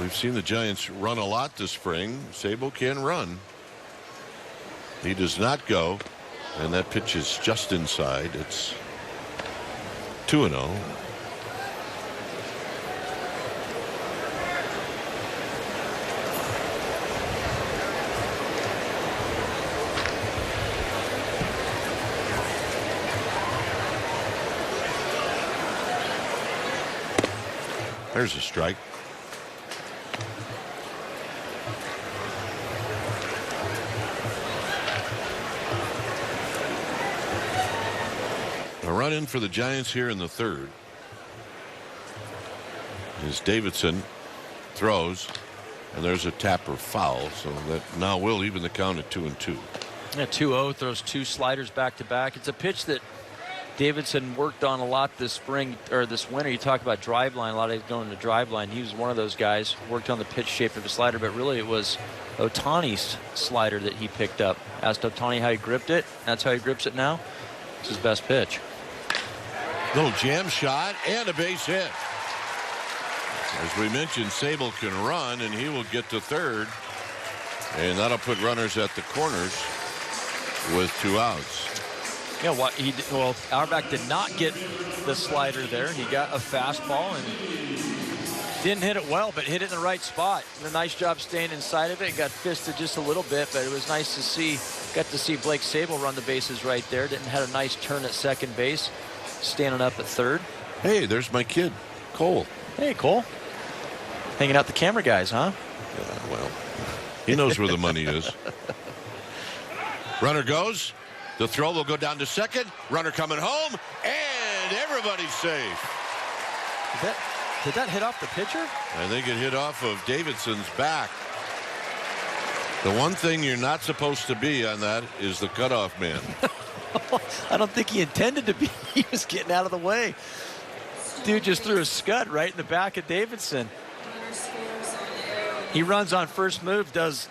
We've seen the Giants run a lot this spring. Sable can run. He does not go, and that pitch is just inside. It's 2-0. There's a strike. A run in for the Giants here in the third. As Davidson throws, and there's a tapper foul, so that now will even the count at 2-2. Yeah, 2-0, throws 2 sliders back to back. It's a pitch that Davidson worked on a lot this spring or this winter. You talk about drive line, a lot of going to drive line. He was one of those guys, worked on the pitch shape of the slider, but really it was Ohtani's slider that he picked up. Asked Ohtani how he gripped it. That's how he grips it now. It's his best pitch. Little jam shot and a base hit. As we mentioned, Sable can run, and he will get to third, and that'll put runners at the corners with 2 outs. Yeah, well, Auerbach did not get the slider there. He got a fastball and didn't hit it well, but hit it in the right spot. Did a nice job staying inside of it. Got fisted just a little bit, but it was nice to see. Got to see Blake Sable run the bases right there. Had a nice turn at second base, standing up at third. Hey, there's my kid, Cole. Hey, Cole. Hanging out the camera guys, huh? Yeah, well, he knows where the money is. Runner goes. The throw will go down to second. Runner coming home, and everybody's safe. Did that hit off the pitcher? I think it hit off of Davidson's back. The one thing you're not supposed to be on that is the cutoff man. I don't think he intended to be. He was getting out of the way. Dude just threw a scud right in the back of Davidson. He runs on first move, does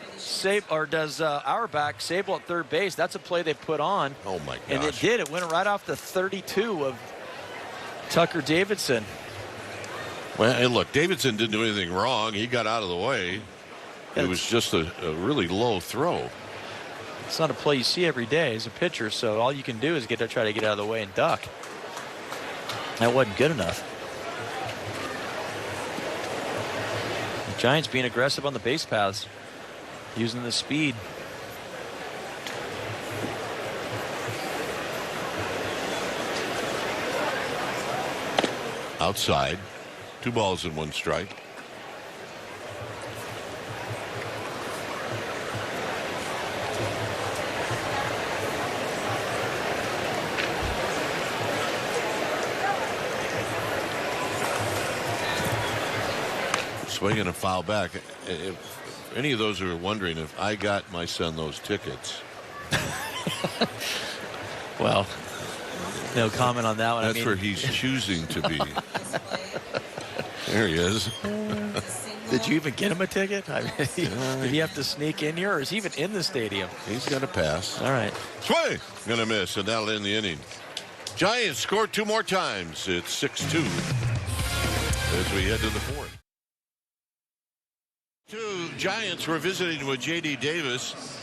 Auerbach, Sable at third base. That's a play they put on. Oh my gosh. And it did. It went right off the 32 of Tucker Davidson. Well, and look, Davidson didn't do anything wrong. He got out of the way. It was just a really low throw. It's not a play you see every day as a pitcher, so all you can do is try to get out of the way and duck. That wasn't good enough. The Giants being aggressive on the base paths, using the speed. Outside, 2 balls and 1 strike. Swinging a foul back. If any of those are wondering if I got my son those tickets. Well, no comment on that one. That's where he's choosing to be. There he is. Did you even get him a ticket? I mean, did he have to sneak in here, or is he even in the stadium? He's got a pass. All right. Swing! Gonna miss, and that'll end the inning. Giants scored 2 more times. It's 6-2 as we head to the 4th. 2 Giants were visiting with J.D. Davis.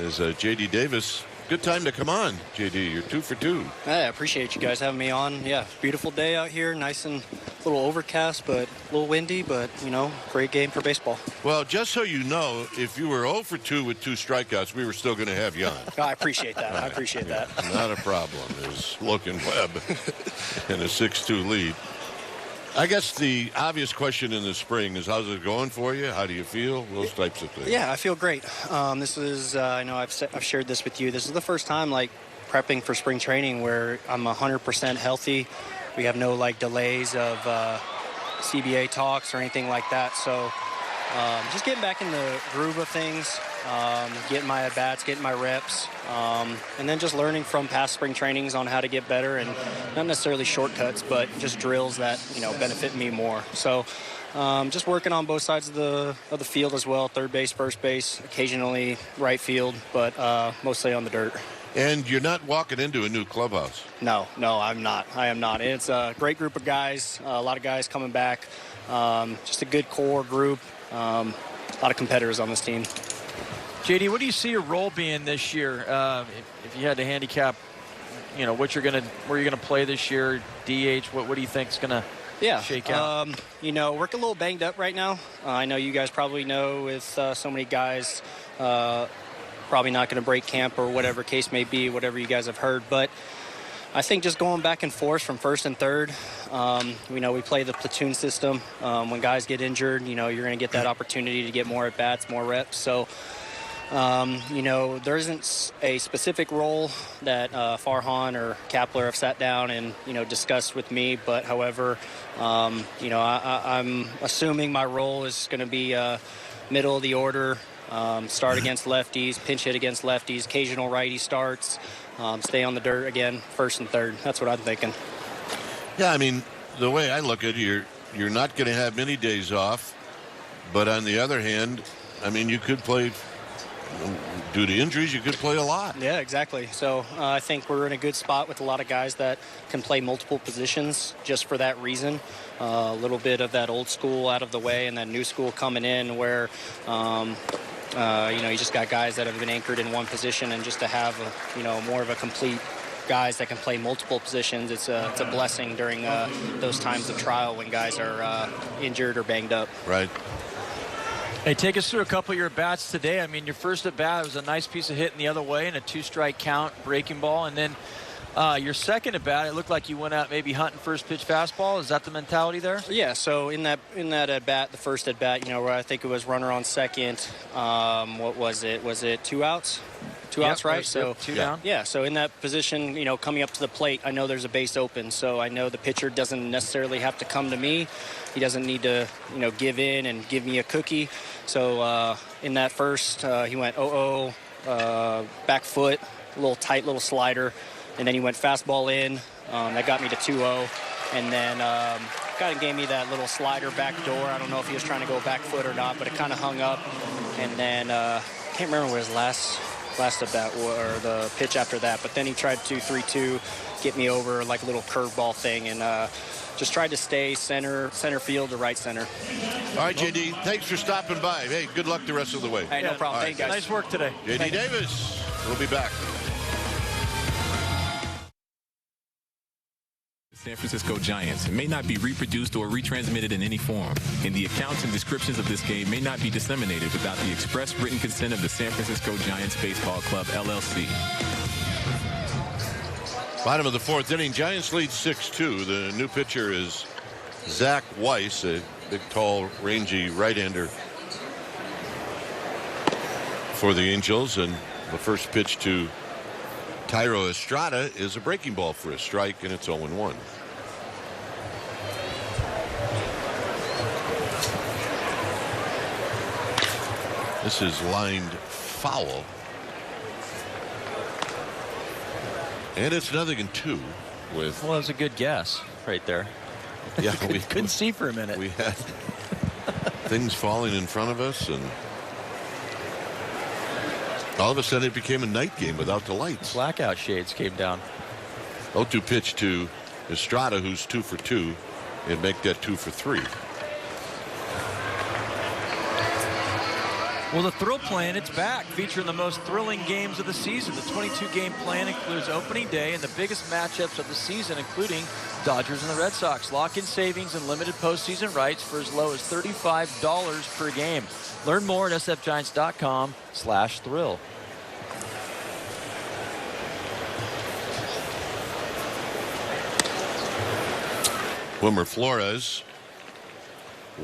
As J.D. Davis, good time to come on, J.D. You're 2 for 2. I appreciate you guys having me on. Yeah, beautiful day out here. Nice and a little overcast, but a little windy, but, you know, great game for baseball. Well, just so you know, if you were 0 for 2 with 2 strikeouts, we were still going to have you on. I appreciate that. I appreciate that. Not a problem. Is Logan Webb in a 6-2 lead. I guess the obvious question in the spring is, how's it going for you? How do you feel? Those types of things. Yeah, I feel great. This is, I know I've shared this with you. This is the first time, like, prepping for spring training where I'm 100% healthy. We have no like delays of CBA talks or anything like that. So just getting back in the groove of things, getting my at-bats, getting my reps, and then just learning from past spring trainings on how to get better, and not necessarily shortcuts, but just drills that, benefit me more. So just working on both sides of the field as well, third base, first base, occasionally right field, but mostly on the dirt. And you're not walking into a new clubhouse. No, I'm not. I am not. It's a great group of guys, a lot of guys coming back, just a good core group, a lot of competitors on this team. JD, what do you see your role being this year? If you had to handicap, what where you're gonna play this year, DH, what do you think is gonna shake out? We're a little banged up right now. I know you guys probably know with so many guys, probably not going to break camp or whatever case may be, whatever you guys have heard. But I think just going back and forth from first and third, we play the platoon system. When guys get injured, you're going to get that opportunity to get more at-bats, more reps. So, there isn't a specific role that Farhan or Kapler have sat down and, discussed with me. But, however, I'm assuming my role is going to be middle of the order, start against lefties, pinch hit against lefties, occasional righty starts, stay on the dirt again, first and third. That's what I'm thinking. Yeah, I mean, the way I look at it, you're not going to have many days off. But on the other hand, I mean, you could play, due to injuries, you could play a lot. Yeah, exactly. So I think we're in a good spot with a lot of guys that can play multiple positions just for that reason. A little bit of that old school out of the way and that new school coming in where, you just got guys that have been anchored in one position, and just to have, more of a complete guys that can play multiple positions, it's a blessing during those times of trial when guys are injured or banged up. Right. Hey, take us through a couple of your at-bats today. I mean, your first at-bat was a nice piece of hitting the other way and a 2-strike count, breaking ball. And then your second at-bat, it looked like you went out maybe hunting first pitch fastball. Is that the mentality there? Yeah, so in that at-bat, the first at-bat, where I think it was runner on second, what was it? Was it 2 outs? Two outs, right? So 2 down. Yeah, so in that position, coming up to the plate, I know there's a base open. So I know the pitcher doesn't necessarily have to come to me. He doesn't need to, give in and give me a cookie. So in that first, he went back foot, a little tight little slider. And then he went fastball in. That got me to 2-0. And then kind of gave me that little slider back door. I don't know if he was trying to go back foot or not, but it kind of hung up. And then can't remember what his last at bat or the pitch after that. But then he tried 2-3-2, get me over like a little curveball thing, and just tried to stay center field to right center. All right, JD, thanks for stopping by. Hey, good luck the rest of the way. Hey, no problem. Thank you, guys. Nice work today. JD Davis, we'll be back. San Francisco Giants may not be reproduced or retransmitted in any form, and the accounts and descriptions of this game may not be disseminated without the express written consent of the San Francisco Giants Baseball Club, LLC. Bottom of the fourth inning, Giants lead 6-2. The new pitcher is Zach Weiss, a big, tall, rangy right-hander for the Angels, and the first pitch to Thairo Estrada is a breaking ball for a strike, and it's 0-1. This is lined foul. And it's 0-2 with. Well, that was a good guess right there. Yeah, we couldn't see for a minute. We had things falling in front of us, and all of a sudden it became a night game without the lights. Blackout shades came down. 0-2 pitch to Estrada, who's 2 for 2, and make that 2 for 3. Well, the Thrill Plan, it's back, featuring the most thrilling games of the season. The 22-game plan includes opening day and the biggest matchups of the season, including Dodgers and the Red Sox. Lock-in savings and limited postseason rights for as low as $35 per game. Learn more at sfgiants.com/thrill. Wilmer Flores,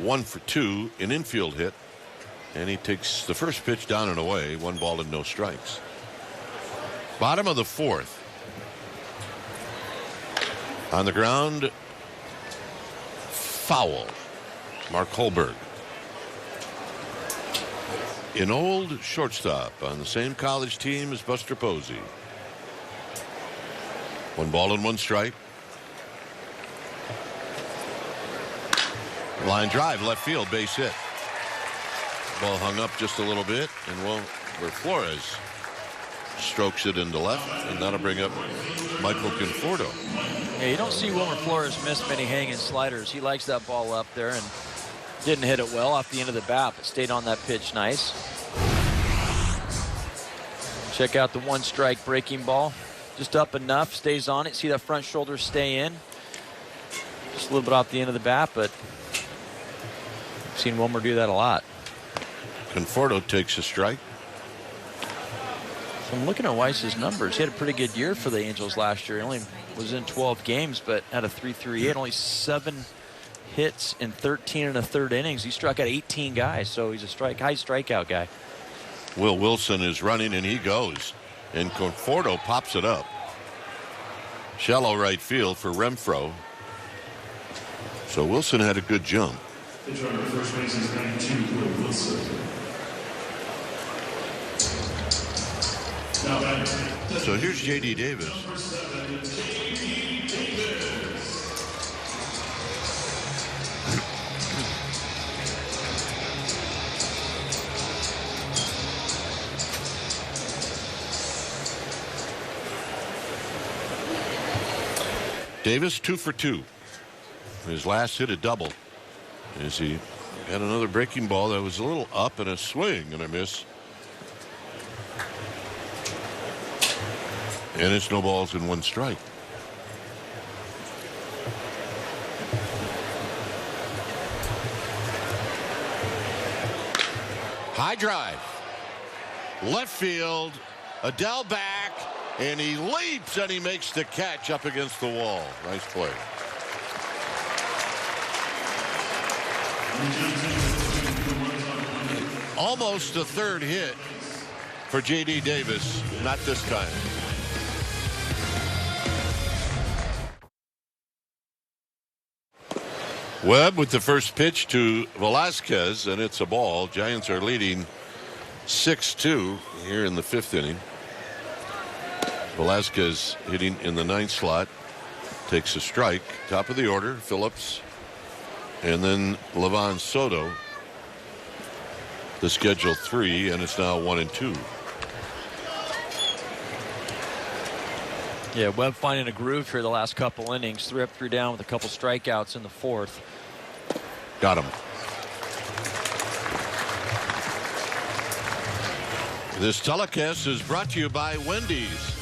1 for 2, an infield hit. And he takes the first pitch down and away, 1 ball and no strikes. Bottom of the fourth. On the ground, foul. Mark Holberg. An old shortstop on the same college team as Buster Posey. 1 ball and 1 strike. Line drive, left field, base hit. Ball hung up just a little bit, and where Flores strokes it into left, and that'll bring up Michael Conforto. Yeah, you don't see Wilmer Flores miss many hanging sliders. He likes that ball up there and didn't hit it well off the end of the bat, but stayed on that pitch nice. Check out the 1 strike breaking ball. Just up enough, stays on it. See that front shoulder stay in. Just a little bit off the end of the bat, but I've seen Wilmer do that a lot. Conforto takes a strike. So I'm looking at Weiss's numbers. He had a pretty good year for the Angels last year. He only was in 12 games, but had a 3.38, only 7 hits in 13 1/3 innings. He struck out 18 guys, so he's a high strikeout guy. Will Wilson is running, and he goes. And Conforto pops it up. Shallow right field for Renfroe. So Wilson had a good jump. First base is 92, Will Wilson. So here's J.D. Davis. Davis 2 for 2. His last hit a double. As he had another breaking ball that was a little up and a swing and a miss. And it's no balls and 1 strike. High drive. Left field. Adele back. And he leaps and he makes the catch up against the wall. Nice play. Almost a 3rd hit for J.D. Davis. Not this time. Webb with the first pitch to Velasquez, and it's a ball. Giants are leading 6-2 here in the 5th inning. Velasquez hitting in the 9th slot, takes a strike. Top of the order, Phillips, and then Livan Soto. The schedule 3, and it's now 1-2. Yeah, Webb finding a groove here the last couple innings. 3 up, 3 down with a couple strikeouts in the 4th. Got him. This telecast is brought to you by Wendy's.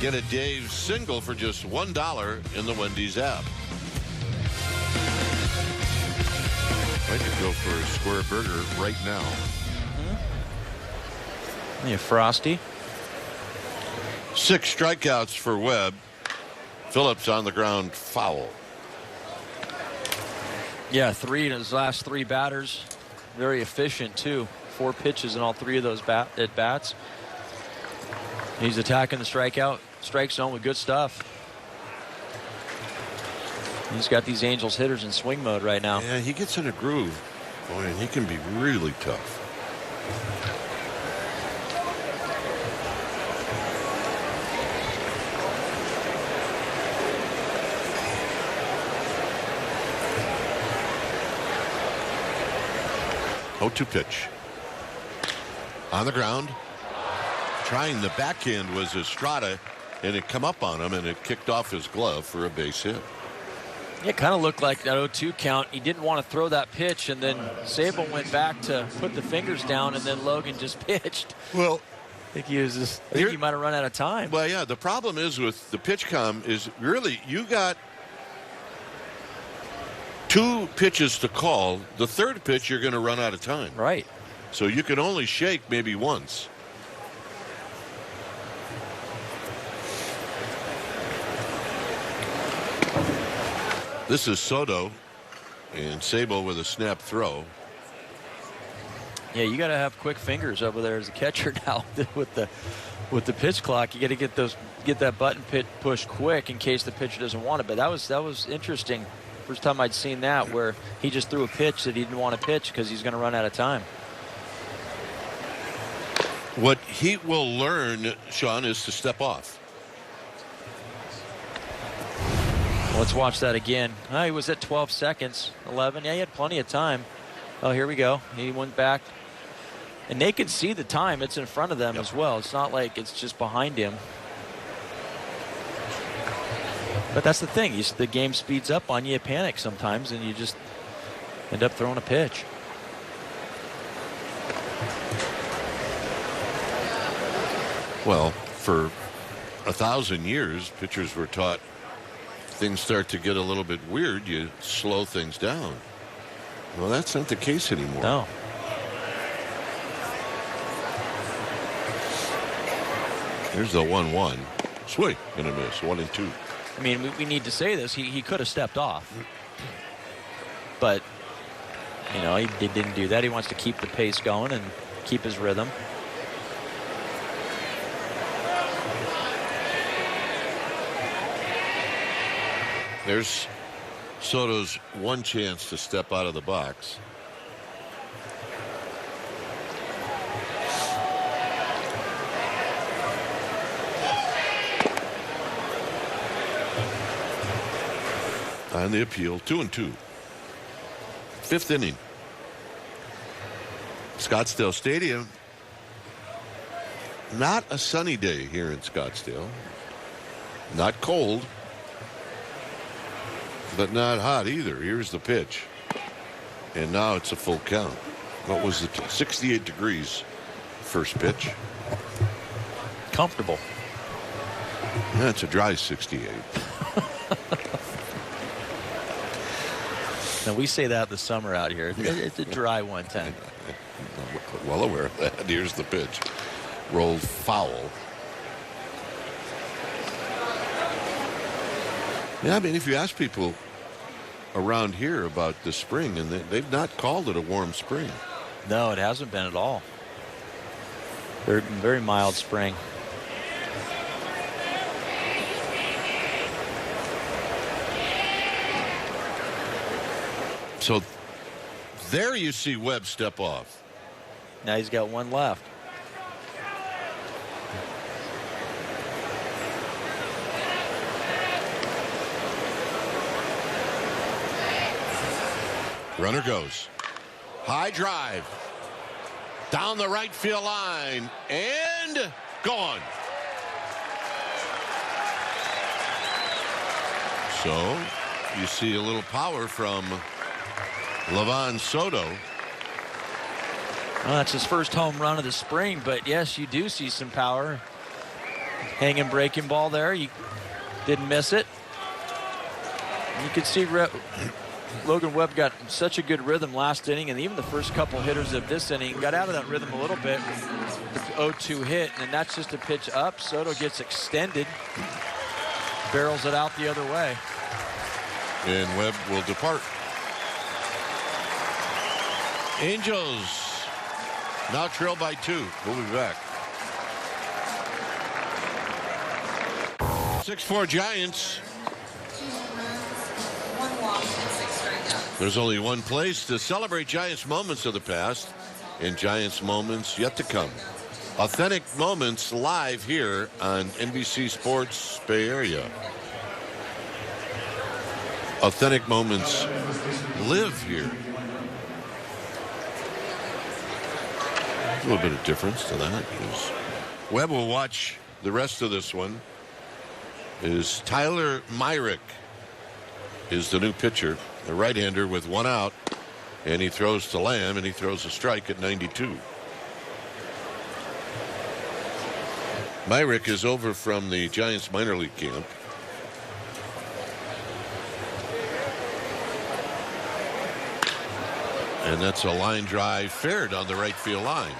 Get a Dave's single for just $1 in the Wendy's app. I could go for a square burger right now. Yeah, Frosty. 6 strikeouts for Webb. Phillips on the ground, foul. Yeah, 3 in his last 3 batters. Very efficient, too. 4 pitches in all 3 of those at bats. He's attacking the strike zone with good stuff. He's got these Angels hitters in swing mode right now. Yeah, he gets in a groove. Boy, and he can be really tough. Oh-2 pitch. On the ground. Trying the backhand was Estrada, and it come up on him, and it kicked off his glove for a base hit. It kind of looked like that 0-2 count. He didn't want to throw that pitch, and then Sable went back to put the fingers down, and then Logan just pitched. Well, I think he might have run out of time. Well, yeah, the problem is with the pitch com is really you got 2 pitches to call. The 3rd pitch, you're going to run out of time. Right. So you can only shake maybe once. This is Soto, and Sabo with a snap throw. Yeah, you got to have quick fingers over there as a catcher now with the pitch clock. You got to get those get that button push quick in case the pitcher doesn't want it. But that was interesting. First time I'd seen that, where he just threw a pitch that he didn't want to pitch because he's going to run out of time. What he will learn, Sean, is to step off. Let's watch that again. Oh, he was at 12 seconds, 11. Yeah, he had plenty of time. Oh, here we go. He went back. And they can see the time. It's in front of them as well. It's not like it's just behind him. But that's the thing. The game speeds up on you. You panic sometimes, and you just end up throwing a pitch. Well, for 1,000 years, pitchers were taught things start to get a little bit weird, you slow things down. Well, that's not the case anymore. No. Here's the 1-1. Swing and a miss. 1-2. I mean, we need to say this. He could have stepped off. But, you know, he didn't do that. He wants to keep the pace going and keep his rhythm. There's Soto's one chance to step out of the box. On the appeal, 2-2. Fifth inning. Scottsdale Stadium. Not a sunny day here in Scottsdale. Not cold, but not hot either. Here's the pitch. And now it's a full count. What was it? 68 degrees. First pitch. Comfortable. That's a dry 68. Now, we say that in the summer out here. It's a dry 110. I'm well aware of that. Here's the pitch. Rolled foul. Yeah, I mean, if you ask people around here about the spring, and they've not called it a warm spring. No, it hasn't been at all. Very mild spring. So there you see Webb step off. Now he's got one left. Runner goes. High drive. Down the right field line. And gone. So you see a little power from Livan Soto. Well, that's his first home run of the spring, but yes, you do see some power. Hanging breaking ball there. You didn't miss it. You could see Logan Webb got such a good rhythm last inning, and even the first couple hitters of this inning got out of that rhythm a little bit. The 0-2 hit, and that's just a pitch up. Soto gets extended, barrels it out the other way. And Webb will depart. Angels now trail by 2. We'll be back. 6-4 Giants. There's only one place to celebrate Giants moments of the past and Giants moments yet to come. Authentic Moments live here on NBC Sports Bay Area. Authentic Moments live here. A little bit of difference to that. Webb will watch the rest of this one. Is Tyler Myrick is the new pitcher, the right-hander with one out, and he throws to Lamb, and he throws a strike at 92. Myrick is over from the Giants minor league camp. And that's a line drive fair down the right field line.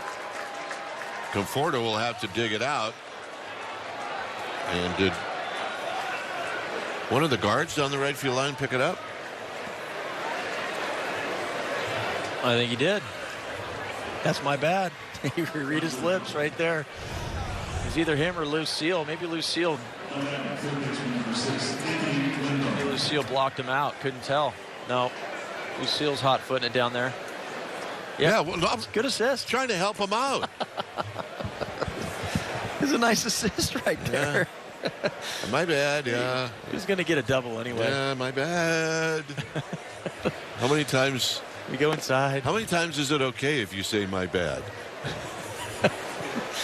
Conforto will have to dig it out. And did one of the guards down the right field line pick it up? I think he did. That's my bad. You read his lips right there. It's either him or Lucille. Maybe Lucille blocked him out. Couldn't tell. No. Lucille's hot-footing it down there. Yeah, well, I'm Good assist. trying to help him out. It's a nice assist right there. My bad, yeah. He's going to get a double anyway. Yeah, my bad. How many times? We go inside. How many times is it okay if you say my bad?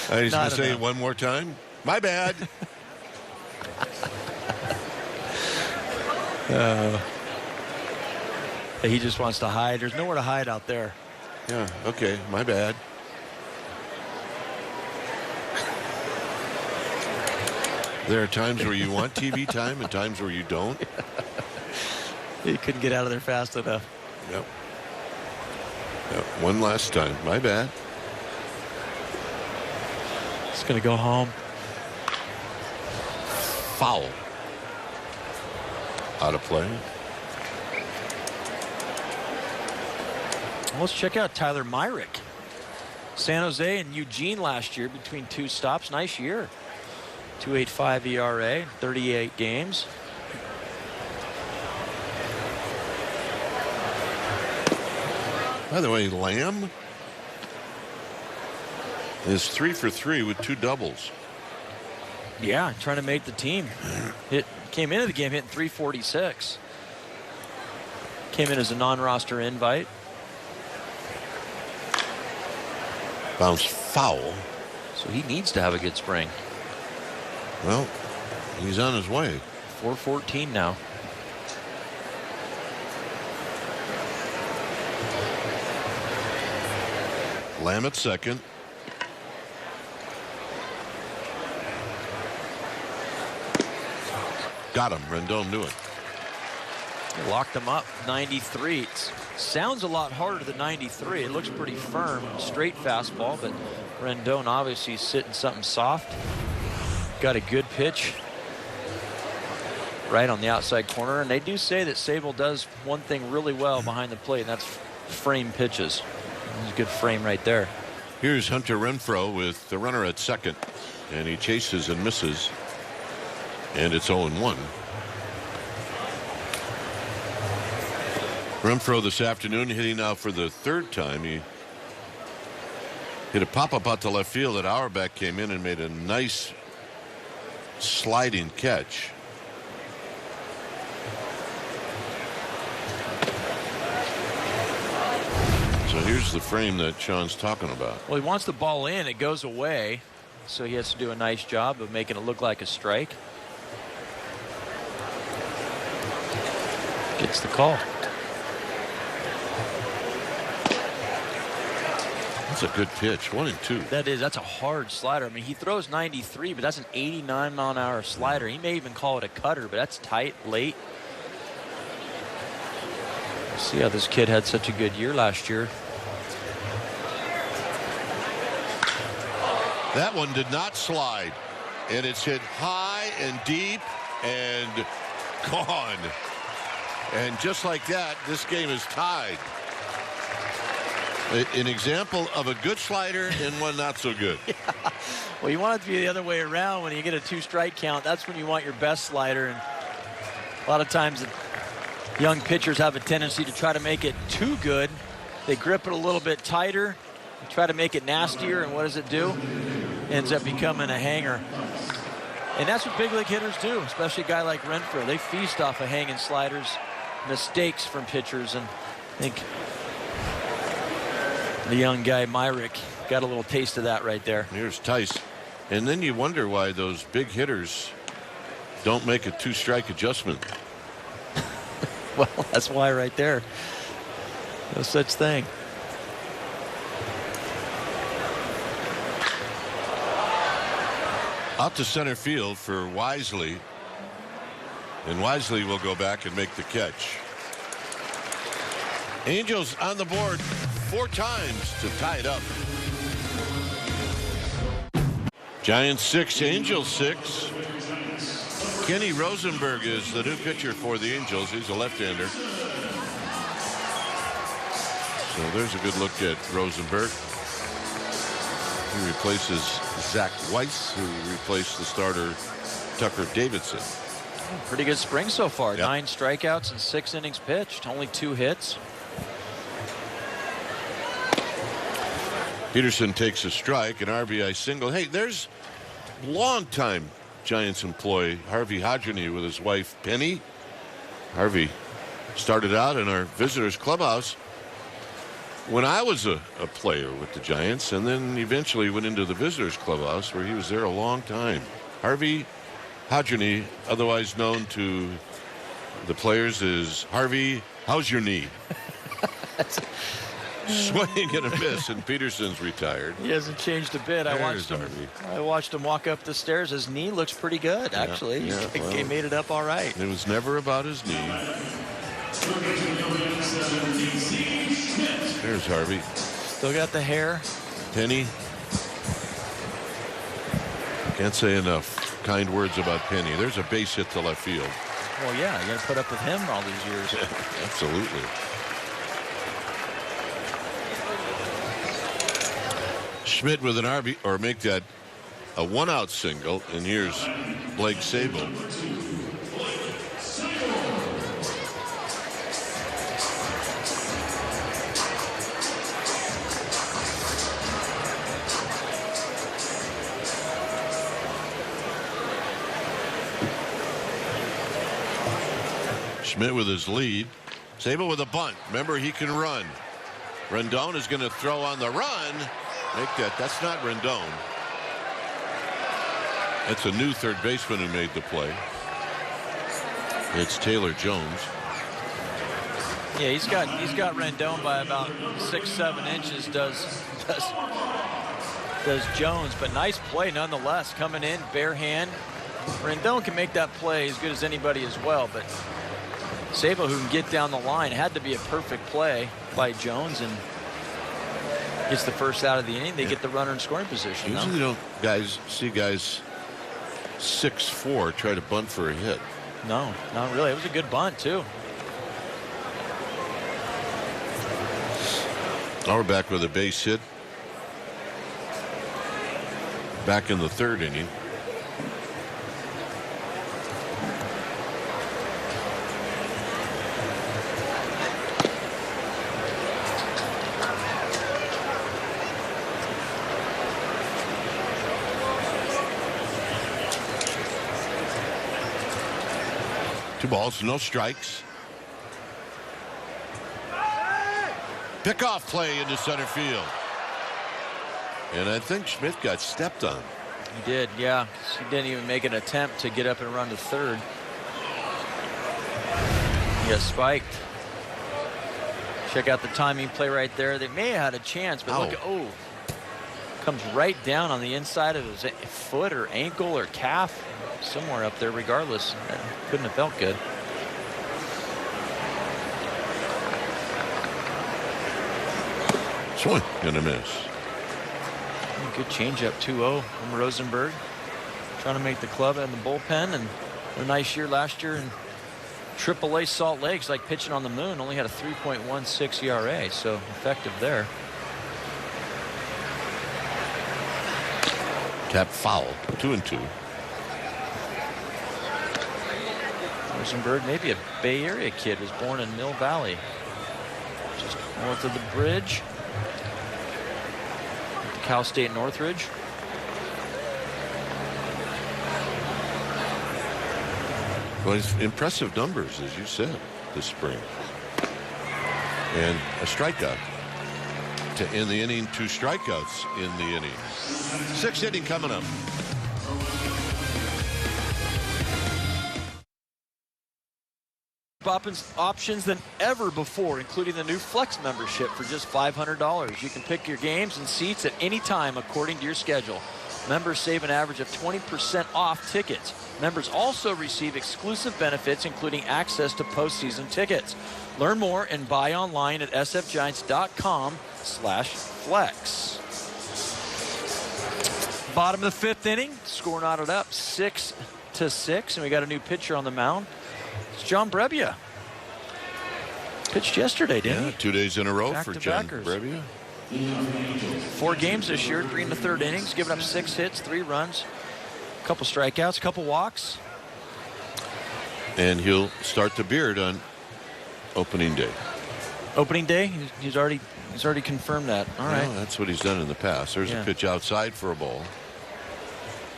I just Not gonna say it enough. one more time. My bad. He just wants to hide. There's nowhere to hide out there. Yeah, okay, my bad. There are times where you want TV time and times where you don't. He couldn't get out of there fast enough. Yep. Yep. One last time. My bad. He's going to go home. Foul. Out of play. Let's check out Tyler Myrick. San Jose and Eugene last year between 2 stops. Nice year. 2.85 ERA, 38 games. By the way, Lamb is 3 for 3 with 2 doubles. Yeah, trying to make the team. Came into the game hitting .346. Came in as a non-roster invite. Bounced foul. So he needs to have a good spring. Well, he's on his way. 414 now. Lamb at second. Got him. Rendon knew it. Locked him up. 93. Sounds a lot harder than 93. It looks pretty firm. Straight fastball, but Rendon obviously is sitting something soft. Got a good pitch right on the outside corner. And they do say that Sable does one thing really well behind the plate, and that's frame pitches. That's a good frame right there. Here's Hunter Renfroe with the runner at second. And he chases and misses. And it's 0-1. Renfroe this afternoon hitting now for the 3rd time. He hit a pop-up out to left field that Auerbach came in and made a nice sliding catch. So here's the frame that Sean's talking about. Well, he wants the ball in. It goes away. So he has to do a nice job of making it look like a strike. Gets the call. That's a good pitch. 1-2. That's a hard slider. I mean, he throws 93, but that's an 89-mile-an-hour slider. He may even call it a cutter, but that's tight, late. See how this kid had such a good year last year. That one did not slide, and it's hit high and deep and gone. And just like that, this game is tied. An example of a good slider and one not so good. Yeah. Well, you want it to be the other way around. When you get a 2-strike count, that's when you want your best slider. And a lot of times young pitchers have a tendency to try to make it too good. They grip it a little bit tighter, try to make it nastier, and what does it do? Ends up becoming a hanger. And that's what big league hitters do, especially a guy like Renfroe. They feast off of hanging sliders, mistakes from pitchers, and I think the young guy Myrick got a little taste of that right there. Here's Tice. And then you wonder why those big hitters don't make a 2-strike adjustment. Well, that's why right there. No such thing. Out to center field for Wisely. And Wisely will go back and make the catch. Angels on the board 4 times to tie it up. Giants 6, Angels 6. Kenny Rosenberg is the new pitcher for the Angels. He's a left-hander. So there's a good look at Rosenberg. He replaces Zach Weiss, who replaced the starter Tucker Davidson. Pretty good spring so far. Yep. 9 strikeouts and 6 innings pitched. Only 2 hits. Peterson takes a strike, an RBI single. Hey, there's longtime Giants employee Harvey Hodgeny with his wife Penny. Harvey started out in our visitors clubhouse when I was a player with the Giants, and then eventually went into the visitors clubhouse where he was there a long time. Harvey Hodgeny, otherwise known to the players as Harvey, how's your knee? Swing and a miss, and Peterson's retired. He hasn't changed a bit. I watched him walk up the stairs. His knee looks pretty good, actually. He made it up all right. It was never about his knee. There's Harvey. Still got the hair. Penny. Can't say enough kind words about Penny. There's a base hit to left field. Well, yeah, you got to put up with him all these years. Absolutely. Schmidt with an RB, or make that a 1-out single, and here's Blake Sabol. Schmidt with his lead. Sabol with a bunt. Remember, he can run. Rendon is going to throw on the run. Make that. That's not Rendon. It's a new third baseman who made the play. It's Taylor Jones. Yeah, he's got Rendon by about 6-7 inches. Does Jones, but nice play nonetheless. Coming in bare hand. Rendon can make that play as good as anybody as well, but Sabol, who can get down the line, had to be a perfect play by Jones, and gets the first out of the inning. They get the runner in scoring position. Usually don't see guys 6'4" try to bunt for a hit. No, not really. It was a good bunt too. Now we're back with a base hit. Back in the third inning. Two balls, no strikes. Pickoff play into center field. And I think Schmidt got stepped on. He did, yeah. He didn't even make an attempt to get up and run to third. He got spiked. Check out the timing play right there. They may have had a chance, but look, comes right down on the inside of his foot or ankle or calf, somewhere up there. Regardless, that couldn't have felt good. Swing and a miss. Good changeup, 2-0 from Rosenberg. Trying to make the club and the bullpen, and a nice year last year in AAA Salt Lake's like pitching on the moon. Only had a 3.16 ERA, so effective there. Tap foul, 2-2. Rosenberg, maybe a Bay Area kid, was born in Mill Valley, just north of the bridge. Cal State Northridge. Well, it's impressive numbers, as you said, this spring. And a strikeout to end the inning, 2 strikeouts in the inning. 6th inning coming up. Options than ever before, including the new Flex membership for just $500. You can pick your games and seats at any time according to your schedule. Members save an average of 20% off tickets. Members also receive exclusive benefits, including access to postseason tickets. Learn more and buy online at sfgiants.com/flex. Bottom of the 5th inning, score knotted up 6-6, and we got a new pitcher on the mound. It's John Brebbia. Pitched yesterday, didn't he? 2 days in a row for John Back-to-backers. Brebbia. 4 games this year, 3 in the 3rd innings, giving up 6 hits, 3 runs, a couple strikeouts, a couple walks. And he'll start the Beard on opening day. Opening day, he's already confirmed that. All right. Well, that's what he's done in the past. There's a pitch outside for a ball.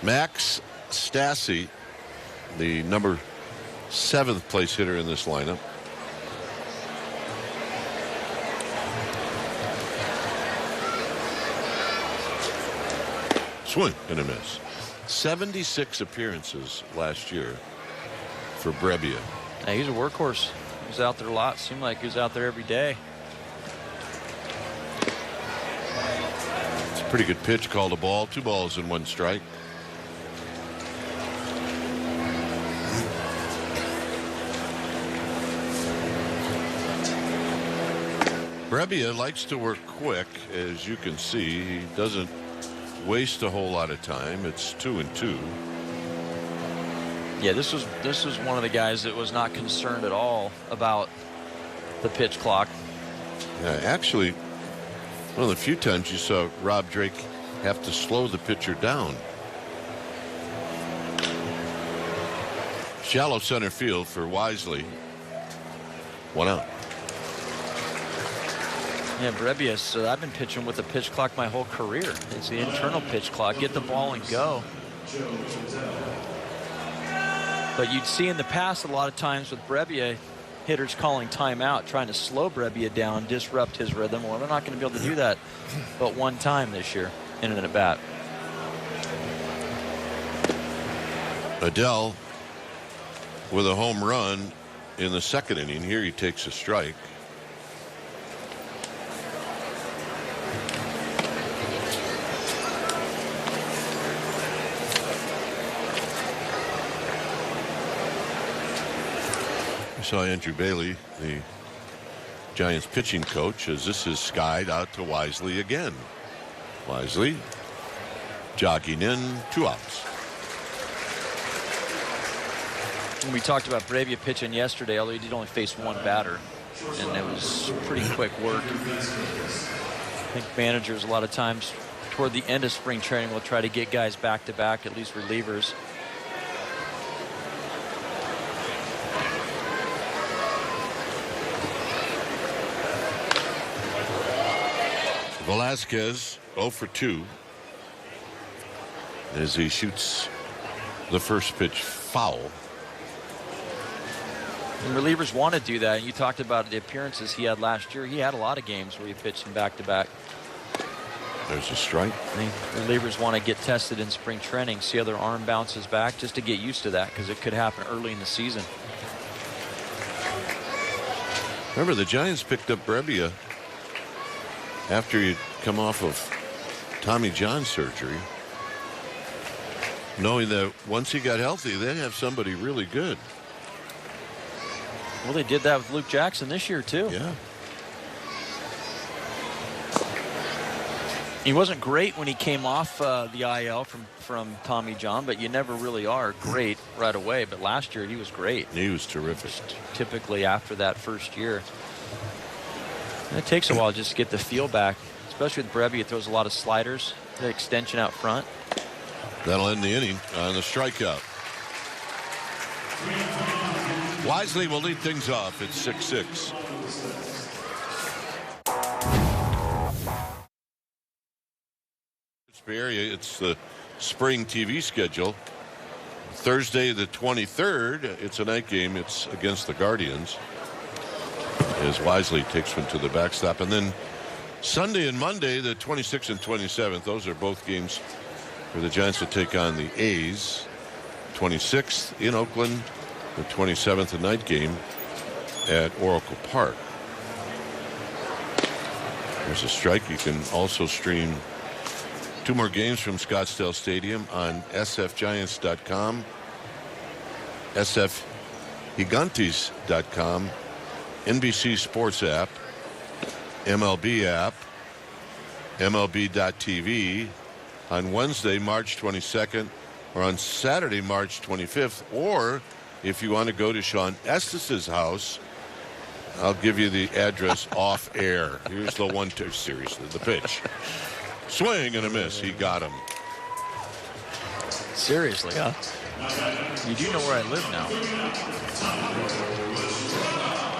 Max Stassi, the number 7th place hitter in this lineup. Swing and a miss. 76 appearances last year for Brebbia. Hey, he's a workhorse. He's out there a lot. Seemed like he was out there every day. It's a pretty good pitch, called a ball. 2 balls and 1 strike. Brebbia likes to work quick, as you can see. He doesn't waste a whole lot of time. It's 2-2. Yeah, this was one of the guys that was not concerned at all about the pitch clock. Yeah, actually, one of the few times you saw Rob Drake have to slow the pitcher down. Shallow center field for Wisely. 1 out. Yeah, Brebbia, so I've been pitching with a pitch clock my whole career. It's the internal pitch clock. Get the ball and go. But you'd see in the past a lot of times with Brebbia, hitters calling timeout, trying to slow Brebbia down, disrupt his rhythm. Well, they're not going to be able to do that but one time this year in an at-bat. Adell with a home run in the 2nd inning. Here he takes a strike. Saw Andrew Bailey, the Giants pitching coach, as this is skied out to Wisely again. Wisely jogging in, 2 outs. We talked about Brebbia pitching yesterday, although he did only face 1 batter, and it was pretty quick work. I think managers a lot of times toward the end of spring training will try to get guys back-to-back, at least relievers. Velasquez 0 for 2 as he shoots the first pitch foul. And relievers want to do that. And you talked about the appearances he had last year. He had a lot of games where he pitched in back-to-back. There's a strike. Relievers want to get tested in spring training, see how their arm bounces back, just to get used to that, because it could happen early in the season. Remember, the Giants picked up Brebbia after he'd come off of Tommy John surgery, knowing that once he got healthy, they'd have somebody really good. Well, they did that with Luke Jackson this year, too. Yeah. He wasn't great when he came off the IL from Tommy John, but you never really are great right away. But last year, he was great. He was terrific. Typically after that first year. And it takes a while just to get the feel back, especially with Brebbia. He throws a lot of sliders, the extension out front. That'll end the inning on the strikeout. Wisely will lead things off at 6-6. Area, it's the spring TV schedule. Thursday the 23rd, it's a night game. It's against the Guardians, as Wisely takes one to the backstop. And then Sunday and Monday, the 26th and 27th, those are both games where the Giants will take on the A's. 26th in Oakland, the 27th, a night game at Oracle Park. There's a strike. You can also stream 2 more games from Scottsdale Stadium on sfgiants.com, sfgigantes.com, NBC Sports app, MLB app, MLB.tv on Wednesday, March 22nd, or on Saturday, March 25th, or if you want to go to Sean Estes' house I'll give you the address off air. Here's the 1-2. Seriously, the pitch. Swing and a miss. He got him. Seriously, huh? You do know where I live now.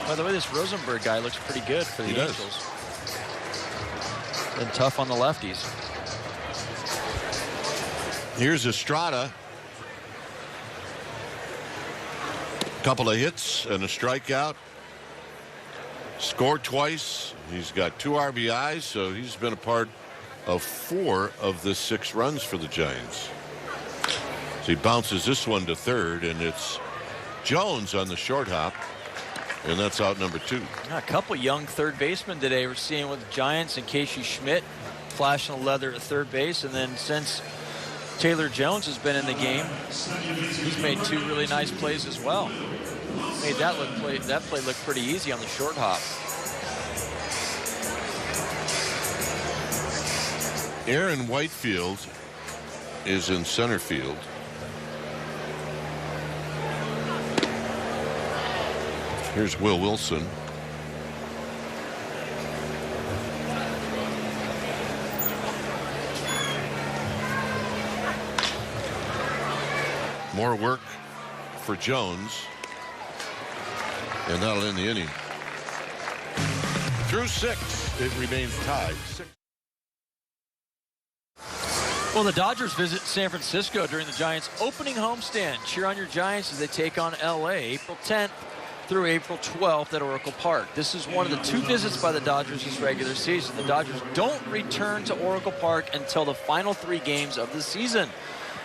By the way, this Rosenberg guy looks pretty good for the Angels. Been tough on the lefties. Here's Estrada. Couple of hits and a strikeout. Scored twice. He's got 2 RBIs, so he's been a part of 4 of the 6 runs for the Giants. So he bounces this one to third, and it's Jones on the short hop, and that's out number 2. A couple young third basemen today we're seeing with the Giants, and Casey Schmidt flashing the leather at third base, and then since Taylor Jones has been in the game, he's made 2 really nice plays as well. Made that play look pretty easy on the short hop. Aaron Whitefield is in center field. Here's Will Wilson. More work for Jones. And that'll end the inning. Through 6, it remains tied. Well, the Dodgers visit San Francisco during the Giants' opening homestand. Cheer on your Giants as they take on L.A. April 10th through April 12th at Oracle Park. This is one of the 2 visits by the Dodgers this regular season. The Dodgers don't return to Oracle Park until the final 3 games of the season.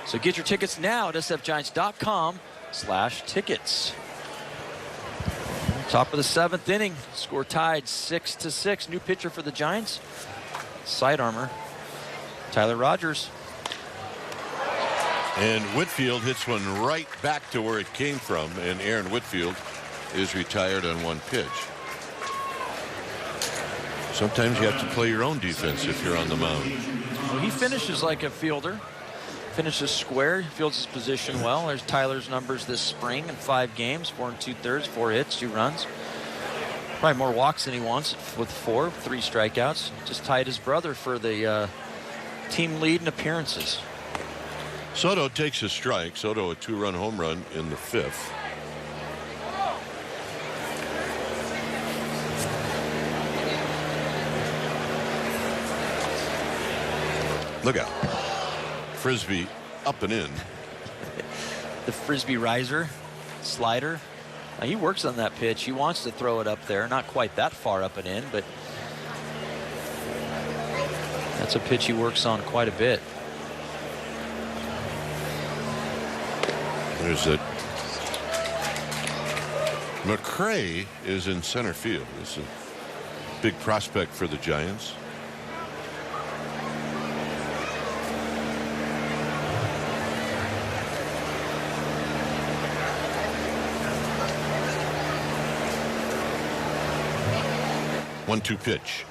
So get your tickets now at sfgiants.com/tickets. Top of the 7th inning, score tied 6-6. New pitcher for the Giants, side armor, Tyler Rogers. And Whitfield hits one right back to where it came from, and Aaron Whitfield is retired on 1 pitch. Sometimes you have to play your own defense if you're on the mound. Well, he finishes like a fielder. Finishes square, fields his position well. There's Tyler's numbers this spring in 5 games, 4 2/3, 4 hits, 2 runs. Probably more walks than he wants with 4, 3 strikeouts. Just tied his brother for the team lead in appearances. Soto takes a strike. Soto a 2-run home run in the 5th. Look out. Frisbee up and in. The Frisbee riser, slider. Now he works on that pitch. He wants to throw it up there. Not quite that far up and in, but that's a pitch he works on quite a bit. There's it. McRae is in center field. This is a big prospect for the Giants. One-two pitch.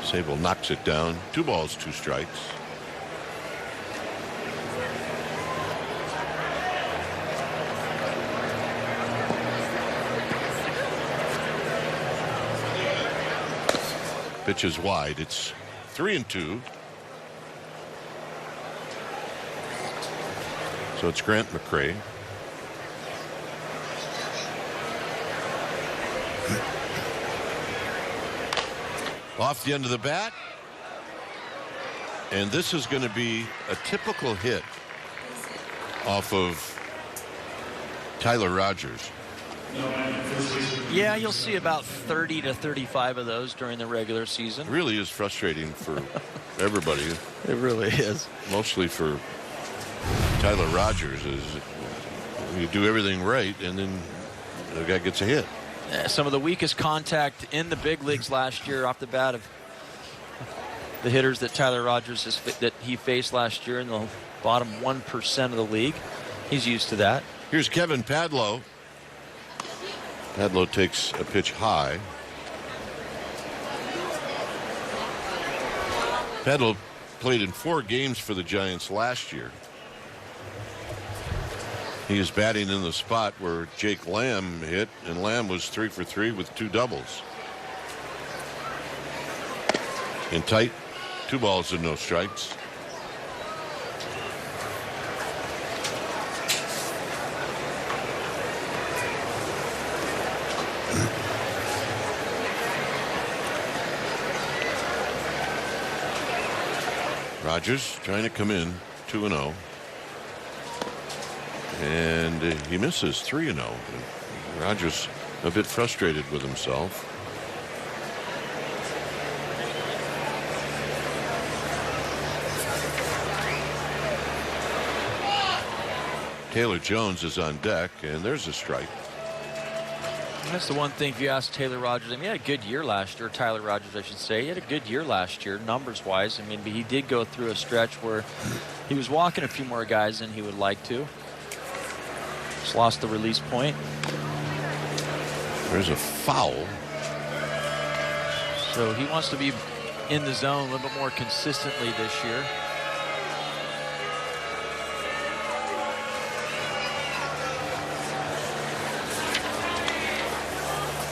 Sable knocks it down. 2 balls, 2 strikes. Pitch is wide. It's 3-2. So it's Grant McRae. Off the end of the bat. And this is going to be a typical hit off of Tyler Rogers. Yeah, you'll see about 30 to 35 of those during the regular season. It really is frustrating for everybody. It really is. Mostly for Tyler Rogers. Is you do everything right and then the guy gets a hit. Some of the weakest contact in the big leagues last year off the bat of the hitters that Tyler Rogers that he faced last year in the bottom 1% of the league. He's used to that. Here's Kevin Padlo. Padlo takes a pitch high. Padlo played in 4 games for the Giants last year. He is batting in the spot where Jake Lamb hit, and Lamb was 3 for 3 with 2 doubles. In tight, 2 balls and no strikes. Rogers trying to come in 2-0. And he misses 3-0. Rogers a bit frustrated with himself. Taylor Jones is on deck, and there's a strike. That's the one thing if you ask Taylor Rogers. I mean, he had a good year last year. Tyler Rogers, I should say. He had a good year last year, numbers-wise. I mean, but he did go through a stretch where he was walking a few more guys than he would like to. Just lost the release point. There's a foul. So he wants to be in the zone a little bit more consistently this year.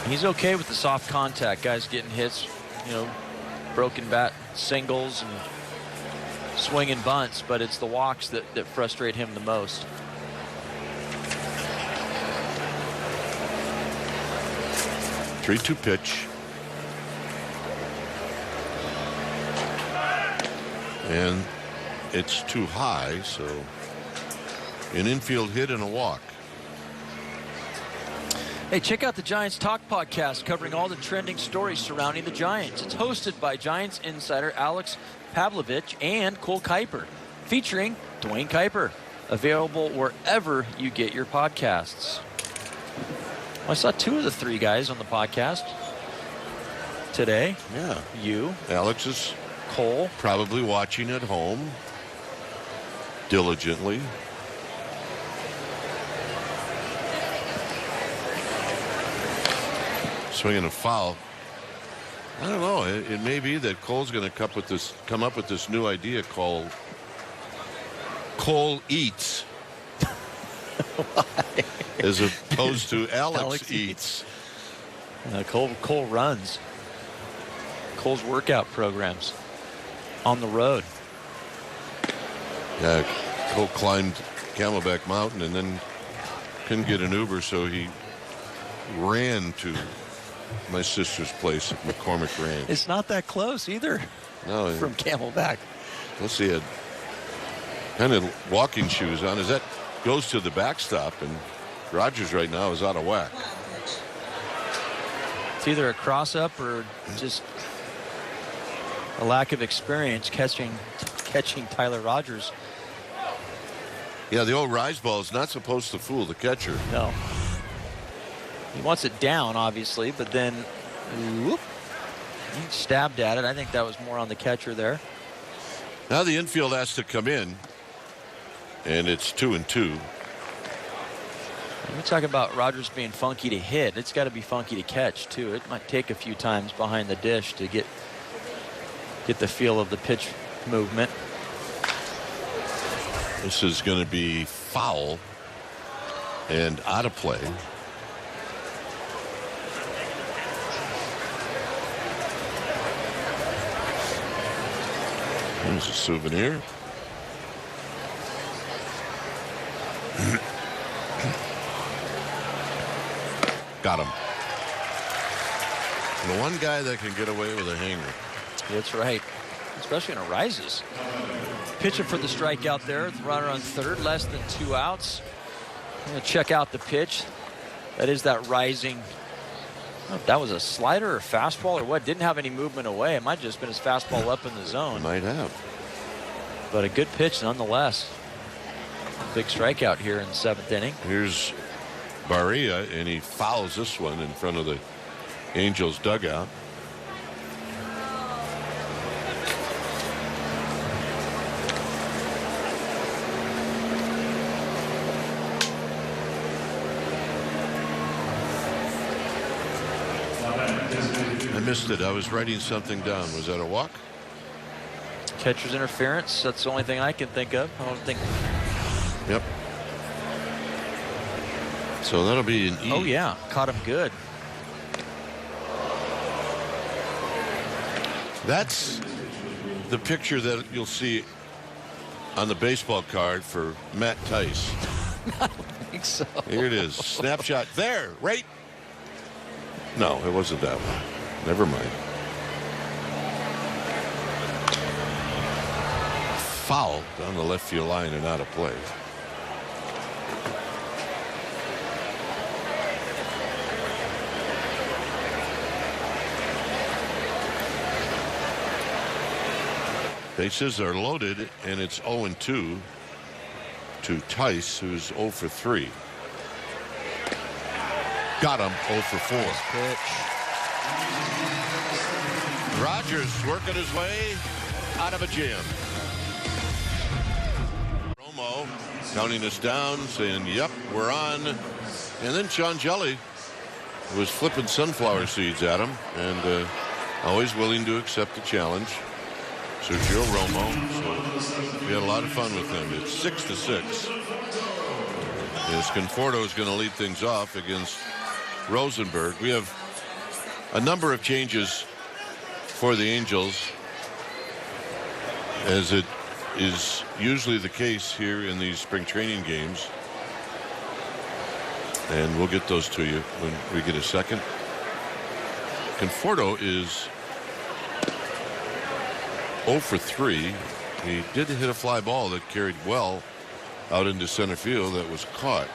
He's okay with the soft contact, guys getting hits, you know, broken bat singles and swinging bunts, but it's the walks that frustrate him the most. Three-two pitch. And it's too high, so an infield hit and a walk. Hey, check out the Giants Talk podcast covering all the trending stories surrounding the Giants. It's hosted by Giants insider Alex Pavlovich and Cole Kuiper, featuring Dwayne Kuiper. Available wherever you get your podcasts. Well, I saw 2 of the 3 guys on the podcast today. Yeah. You. Alex is Cole. probably watching at home diligently. Swinging a foul. I don't know. It may be that Cole's going to come up with this new idea called Cole Eats, as opposed to Alex Eats. Cole runs. Cole's workout programs on the road. Yeah, Cole climbed Camelback Mountain and then couldn't get an Uber, so he ran to my sister's place at McCormick Ranch. It's not that close either. No, from Camelback. Plus he had kind of walking shoes on. As that goes to the backstop, and Rogers right now is out of whack. It's either a cross-up or just a lack of experience catching Tyler Rogers. Yeah, the old rise ball is not supposed to fool the catcher. No. He wants it down, obviously, but then whoop, he stabbed at it. I think that was more on the catcher there. Now the infield has to come in, and it's 2-2. We're talking about Rogers being funky to hit. It's got to be funky to catch, too. It might take a few times behind the dish to get the feel of the pitch movement. This is going to be foul and out of play. Here's a souvenir. Got him. The one guy that can get away with a hanger. That's right. Especially when it rises. Pitching for the strikeout there. The runner on third. Less than 2 outs. I'm going to check out the pitch. That is that rising. I don't know if that was a slider or fastball or what. Didn't have any movement away. It might have just been his fastball up in the zone. Might have. But a good pitch nonetheless. Big strikeout here in the 7th inning. Here's Barria, and he fouls this one in front of the Angels dugout. I missed it. I was writing something down. Was that a walk? Catcher's interference. That's the only thing I can think of. I don't think. Yep. So that'll be an E. Oh, yeah. Caught him good. That's the picture that you'll see on the baseball card for Matt Tice. I don't think so. Here it is. Snapshot. There. Right. No, it wasn't that one. Never mind. Foul down the left field line and out of play. Bases are loaded, and it's 0-2 to Tice, who's 0 for 3. Got him 0 for 4. Pitch. Rogers working his way out of a jam. Romo counting us down, saying, yep, we're on. And then Sean Jelly was flipping sunflower seeds at him, and always willing to accept the challenge. Sergio Romo. So we had a lot of fun with him. It's 6-6. As Conforto is going to lead things off against Rosenberg. We have a number of changes for the Angels, as it is usually the case here in these spring training games. And we'll get those to you when we get a second. Conforto is 0 for 3. He did hit a fly ball that carried well out into center field that was caught.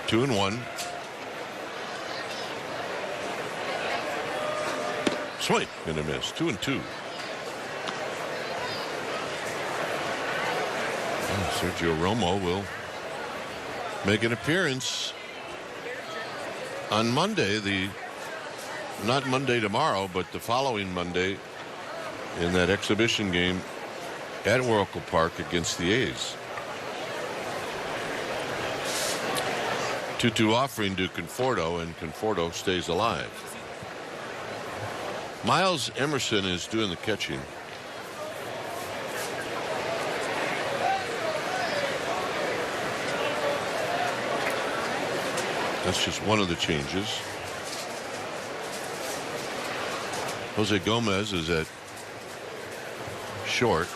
Two and one. Swing and a miss. 2-2. Sergio Romo will make an appearance on Monday, not Monday tomorrow, but the following Monday in that exhibition game at Oracle Park against the A's. 2-2 offering to Conforto, and Conforto stays alive. Miles Emerson is doing the catching. That's just one of the changes. Jose Gomez is at short.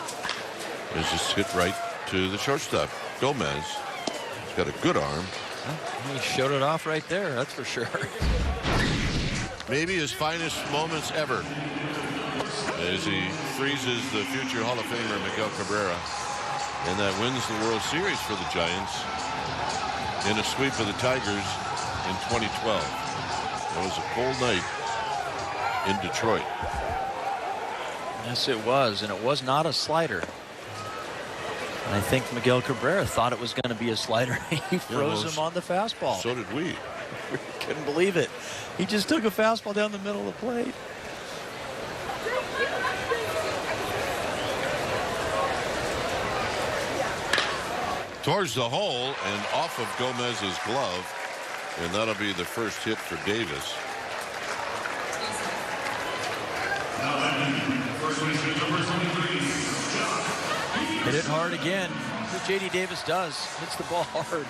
Is just hit right to the shortstop. Gomez has got a good arm. He showed it off right there, that's for sure. Maybe his finest moments ever as he freezes the future Hall of Famer Miguel Cabrera, and that wins the World Series for the Giants in a sweep of the Tigers in 2012. It was a cold night in Detroit. Yes, it was, and it was not a slider. And I think Miguel Cabrera thought it was going to be a slider. He froze him on the fastball. So did we. Couldn't believe it. He just took a fastball down the middle of the plate. Towards the hole and off of Gomez's glove, and that'll be the first hit for Davis. Hit it hard again. What J.D. Davis does, hits the ball hard.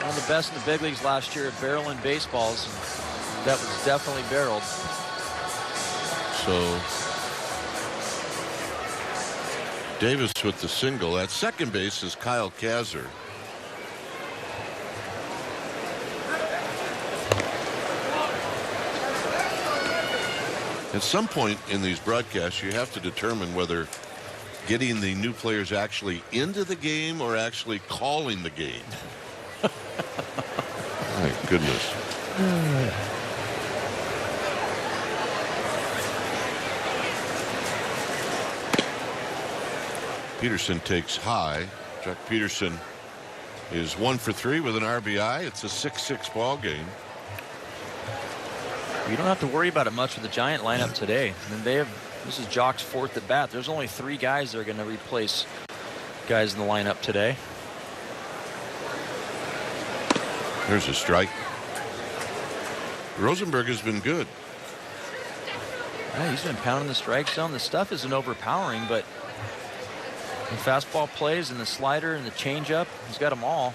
One of the best in the big leagues last year at barreling baseballs. That was definitely barreled. So Davis with the single. At second base is Kyle Kazar. At some point in these broadcasts, you have to determine whether getting the new players actually into the game or actually calling the game. My goodness. Peterson takes high. Chuck Peterson is 1 for 3 with an RBI. It's a 6-6 ball game. You don't have to worry about it much with the Giant lineup today. I mean, this is Jock's 4th at bat. There's only 3 guys that are going to replace guys in the lineup today. There's a strike. Rosenberg has been good. Yeah, he's been pounding the strike zone. The stuff isn't overpowering, but the fastball plays and the slider and the changeup, he's got them all.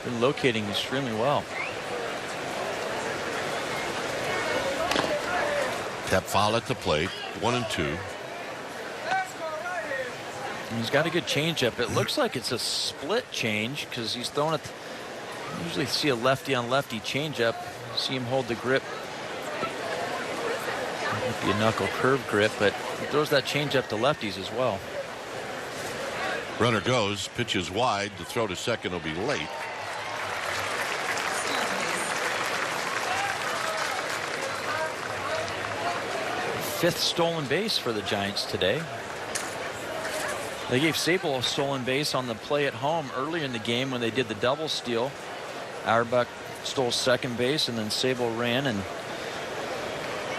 Been locating extremely well. Tap foul at the plate. 1-2. And he's got a good changeup. It looks like it's a split change because he's throwing it. You usually see a lefty on lefty changeup. See him hold the grip. Might be a knuckle curve grip, but he throws that changeup to lefties as well. Runner goes, pitches wide. The throw to second will be late. Fifth stolen base for the Giants today. They gave Sable a stolen base on the play at home earlier in the game when they did the double steal. Auerbach stole second base, and then Sable ran and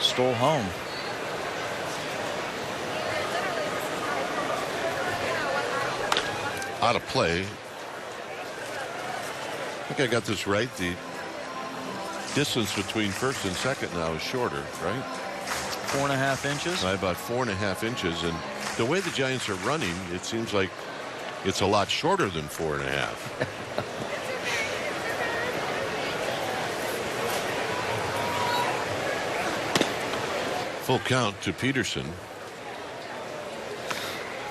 stole home. Out of play. I think I got this right. The distance between first and second now is shorter, right? 4.5 inches. By about 4.5 inches. And the way the Giants are running, it seems like it's a lot shorter than 4.5. Full count to Peterson.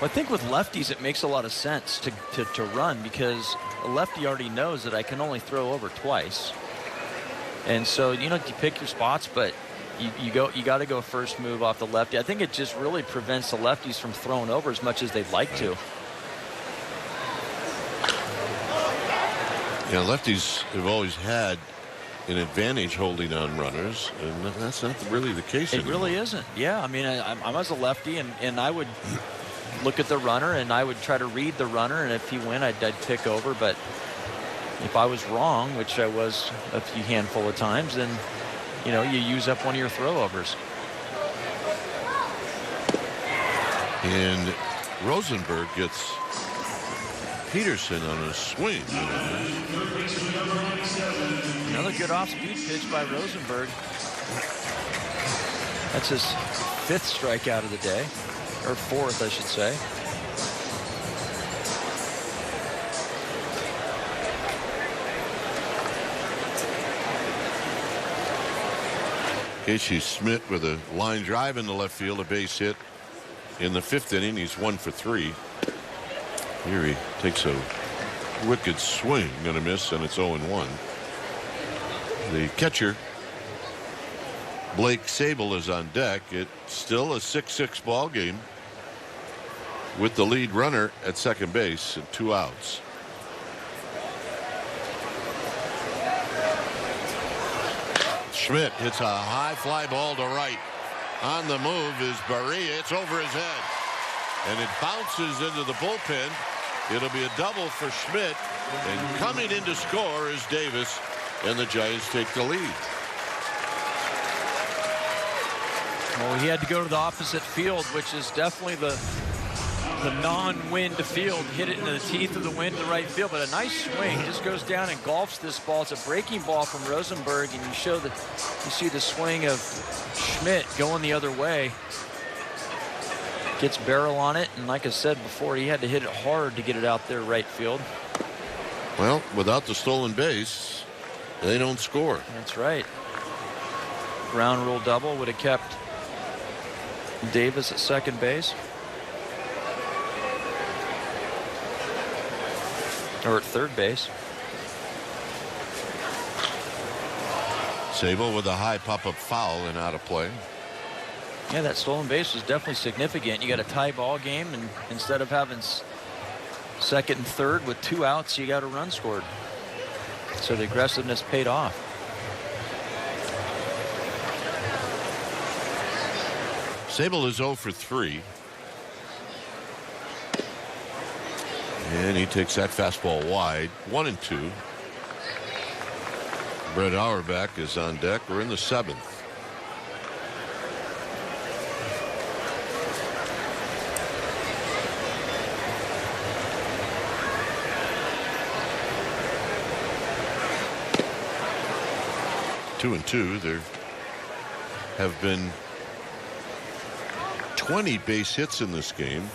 I think with lefties it makes a lot of sense to run because a lefty already knows that I can only throw over twice. And so, you pick your spots, but you got to go first move off the lefty. I think it just really prevents the lefties from throwing over as much as they'd like to. Yeah, lefties have always had an advantage holding on runners, and that's not really the case anymore. It really isn't. Yeah, I mean, I'm as a lefty, and I would look at the runner, and I would try to read the runner, and if he went, I'd pick over. But if I was wrong, which I was a few handful of times, then you use up one of your throwovers. And Rosenberg gets Peterson on a swing. Another good off-speed pitch by Rosenberg. That's his 5th strikeout of the day, or 4th, I should say. Casey Schmidt with a line drive in the left field, a base hit in the 5th inning. He's 1 for 3. Here he takes a wicked swing, gonna miss, and it's 0-1. The catcher, Blake Sable, is on deck. It's still a 6-6 ball game with the lead runner at second base and 2 outs. Schmidt hits a high fly ball to right. On the move is Barria. It's over his head. And it bounces into the bullpen. It'll be a double for Schmidt. And coming in to score is Davis. And the Giants take the lead. Well, he had to go to the opposite field, which is definitely the non-wind field. Hit it into the teeth of the wind to the right field, but a nice swing. Just goes down and golfs this ball. It's a breaking ball from Rosenberg, and you see the swing of Schmidt going the other way. Gets barrel on it, and like I said before, he had to hit it hard to get it out there right field. Well, without the stolen base, they don't score. That's right. Ground rule double would have kept Davis at second base. Or at third base. Sable with a high pop-up foul and out of play. Yeah, that stolen base was definitely significant. You got a tie ball game, and instead of having second and third with 2 outs, you got a run scored. So the aggressiveness paid off. Sable is 0 for 3. And he takes that fastball wide. 1-2. Brett Auerbach is on deck. We're in the 7th. 2-2. There have been 20 base hits in this game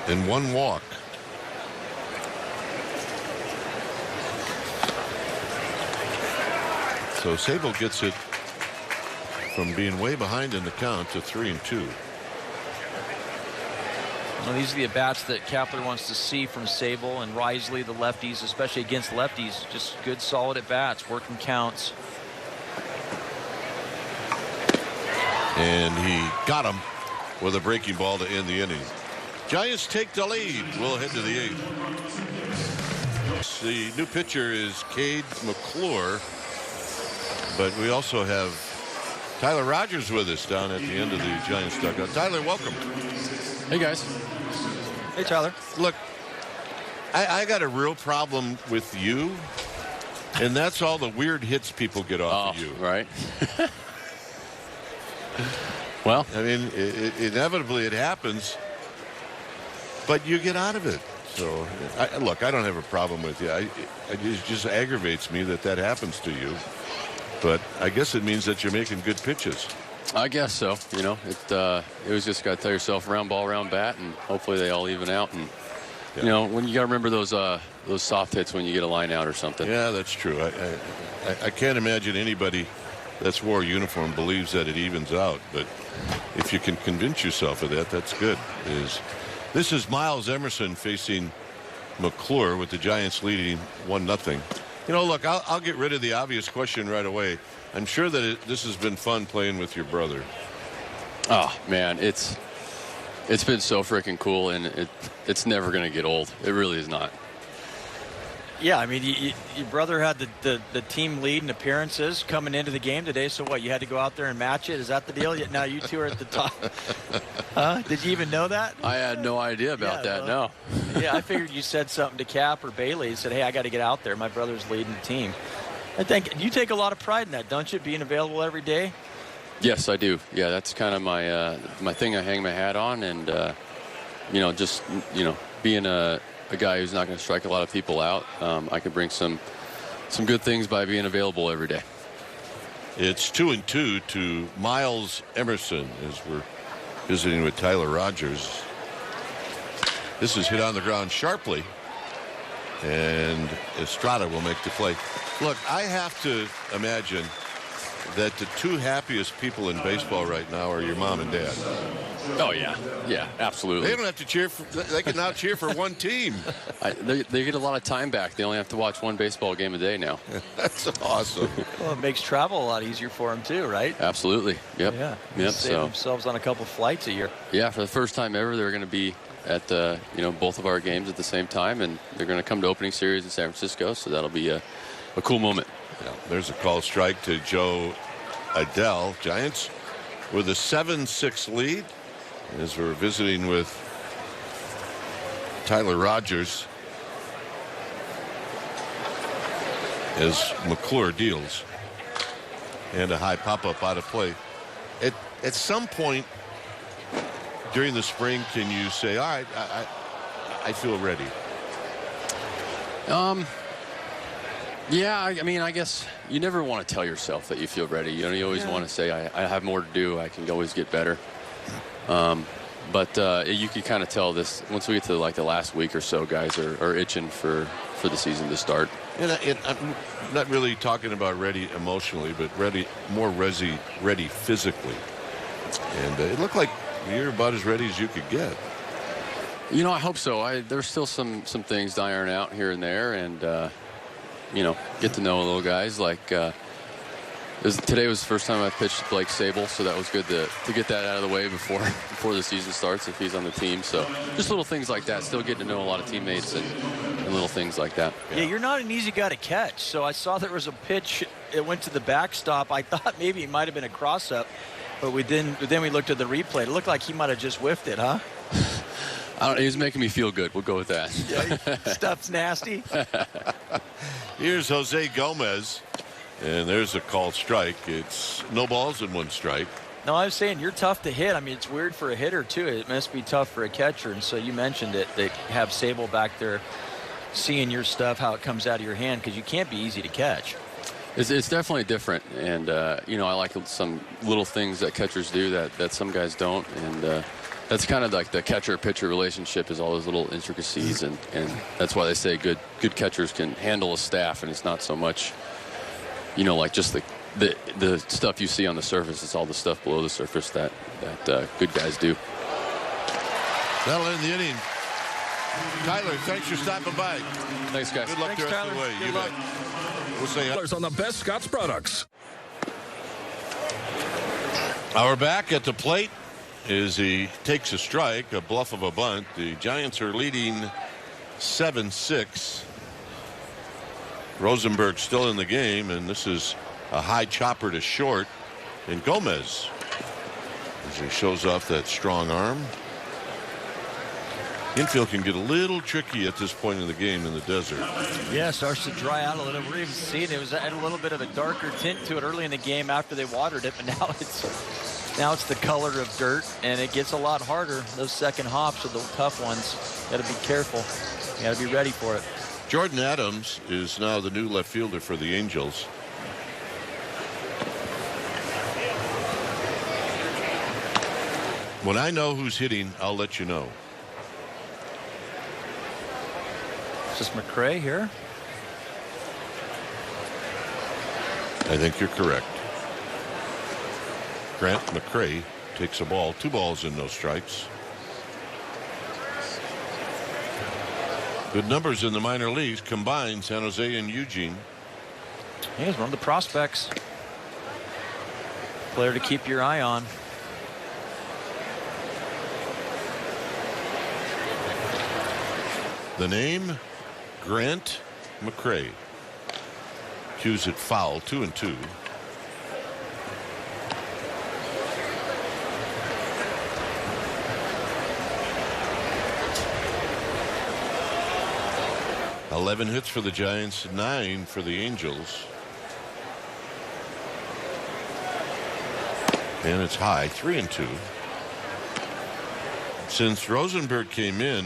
and 1 walk. So Sable gets it from being way behind in the count to 3-2. Well, these are the at-bats that Kapler wants to see from Sable and Risley, the lefties, especially against lefties. Just good, solid at-bats, working counts. And he got him with a breaking ball to end the inning. Giants take the lead. We'll head to the 8th. The new pitcher is Cade McClure, but we also have Tyler Rogers with us down at the end of the Giants dugout. Tyler, welcome. Hey, guys. Hey, Tyler. Look, I got a real problem with you, and that's all the weird hits people get off of you. Right. Well, I mean, inevitably it happens, but you get out of it. So, look, I don't have a problem with you. It just aggravates me that happens to you. But I guess it means that you're making good pitches. I guess so. You know, it was just got to tell yourself round ball, round bat, and hopefully they all even out. And yeah. you know, when you got to remember those soft hits when you get a line out or something. Yeah, that's true. I can't imagine anybody that's wore a uniform believes that it evens out. But if you can convince yourself of that, that's good. This is Miles Emerson facing McClure with the Giants leading 1-0. You know, look, I'll get rid of the obvious question right away. I'm sure that this has been fun playing with your brother. Oh man, it's been so freaking cool, and it's never going to get old. It really is not. Yeah, I mean, your brother had the team lead in appearances coming into the game today. So what? You had to go out there and match it. Is that the deal? Now you two are at the top. Huh? Did you even know that? I had no idea about that. Well, no. Yeah, I figured you said something to Cap or Bailey. You said, "Hey, I got to get out there. My brother's leading the team." I think you take a lot of pride in that, don't you? Being available every day. Yes, I do. Yeah, that's kind of my thing I hang my hat on, and you know, just being a guy who's not going to strike a lot of people out, I can bring some good things by being available every day. It's 2-2 to Miles Emerson as we're visiting with Tyler Rogers. This is hit on the ground sharply, and Estrada will make the play. Look, I have to imagine that the two happiest people in baseball right now are your mom and dad. Oh yeah, absolutely. They don't have to cheer for. They can now cheer for one team. They get a lot of time back. They only have to watch one baseball game a day now. That's awesome. Well, it makes travel a lot easier for them too, right? Absolutely. Yep. Yeah. Yep. Save themselves on a couple flights a year. Yeah, for the first time ever, they're going to be at both of our games at the same time, and they're going to come to opening series in San Francisco. So that'll be a cool moment. Yeah, there's a call strike to Joe Adell. Giants with a 7-6 lead as we're visiting with Tyler Rogers as McClure deals, and a high pop-up out of play. At some point during the spring, can you say, all right, I feel ready? Yeah, I mean, I guess you never want to tell yourself that you feel ready. You know, you always want to say, I have more to do. I can always get better. But you can kind of tell this once we get to like the last week or so, guys are itching for the season to start. And I'm not really talking about ready emotionally, but ready physically. And it looked like you're about as ready as you could get. You know, I hope so. There's still some things to iron out here and there, and get to know little guys. Like today was the first time I pitched Blake Sable, so that was good to get that out of the way before the season starts if he's on the team. So just little things like that. Still getting to know a lot of teammates and little things like that. Yeah, you're not an easy guy to catch. So I saw there was a pitch. It went to the backstop. I thought maybe it might have been a cross-up, but then we looked at the replay. It looked like he might have just whiffed it, huh? He was making me feel good. We'll go with that. Yeah, stuff's nasty. Here's Jose Gomez, and there's a called strike. It's no balls and one strike. No, I was saying you're tough to hit. I mean, it's weird for a hitter, too. It must be tough for a catcher. And so you mentioned it. They have Sable back there seeing your stuff, how it comes out of your hand, because you can't be easy to catch. It's definitely different, and you know, I like some little things that catchers do that some guys don't, and that's kind of like the catcher-pitcher relationship is all those little intricacies, and that's why they say good catchers can handle a staff, and it's not so much, you know, like just the stuff you see on the surface. It's all the stuff below the surface that good guys do. That'll end the inning. Tyler, thanks for stopping by. Thanks, guys. Good luck Thanks, the rest Tyler. of the way. Good You luck. bet. We'll say On the best Scott's products. Our back at the plate is he takes a strike, a bluff of a bunt. The Giants are leading 7-6. Rosenberg still in the game, and this is a high chopper to short. And Gomez, as he shows off that strong arm. Infield can get a little tricky at this point in the game in the desert. Yeah, starts to dry out a little. We're even seeing it was had a little bit of a darker tint to it early in the game after they watered it, but now it's the color of dirt, and it gets a lot harder. Those second hops are the tough ones. Got to be careful. You got to be ready for it. Jordan Adams is now the new left fielder for the Angels. When I know who's hitting, I'll let you know. Is this McRae here? I think you're correct. Grant McRae takes a ball. 2 balls and no strikes. Good numbers in the minor leagues combined, San Jose and Eugene. He's one of the prospects. Player to keep your eye on. The name Grant McRae. Cues it foul, 2-2. Eleven hits for the Giants, 9 for the Angels. And it's high, 3-2. Since Rosenberg came in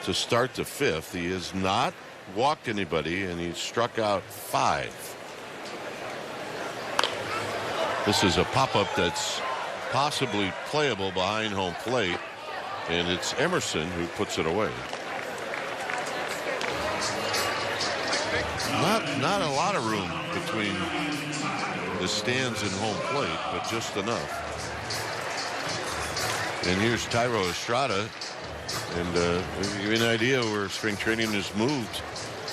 to start the 5th, he has not walked anybody, and he's struck out 5. This is a pop-up that's possibly playable behind home plate, and it's Emerson who puts it away. Not a lot of room between the stands and home plate, but just enough. And here's Thairo Estrada. And give you an idea where spring training has moved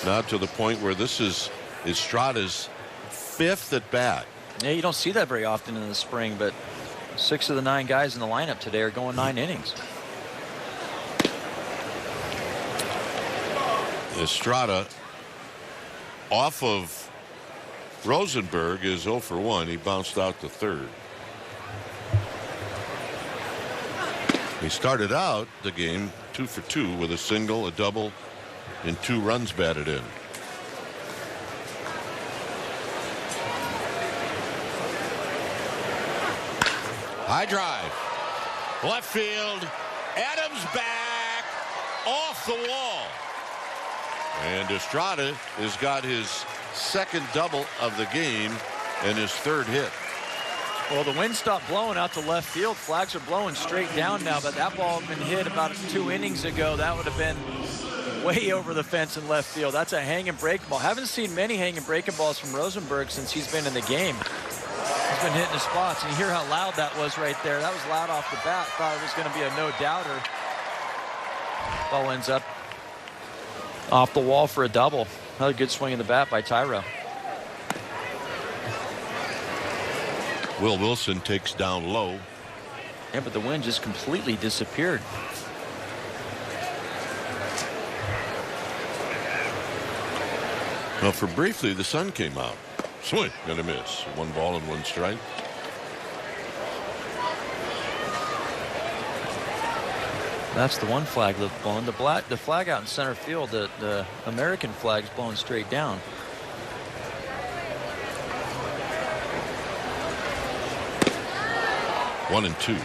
now to the point where this is Estrada's 5th at bat. Yeah, you don't see that very often in the spring, but 6 of the 9 guys in the lineup today are going 9 innings. Estrada off of Rosenberg is 0 for 1. He bounced out the 3rd. He started out the game 2 for 2 with a single, a double, and 2 runs batted in. High drive. Left field. Adams back. Off the wall. And Estrada has got his 2nd double of the game and his 3rd hit. Well, the wind stopped blowing out to left field. Flags are blowing straight down now, but that ball had been hit about 2 innings ago. That would have been way over the fence in left field. That's a hanging breaking ball. Haven't seen many hanging breaking balls from Rosenberg since he's been in the game. He's been hitting the spots, and you hear how loud that was right there. That was loud off the bat. Thought it was going to be a no-doubter. Ball ends up off the wall for a double. Another good swing in the bat by Thairo. Will Wilson takes down low. Yeah, but the wind just completely disappeared. Well, for briefly, the sun came out. Swing, gonna miss. 1 ball and 1 strike. That's the one flag that's blown. The flag out in center field, the American flag's blown straight down. One and 2.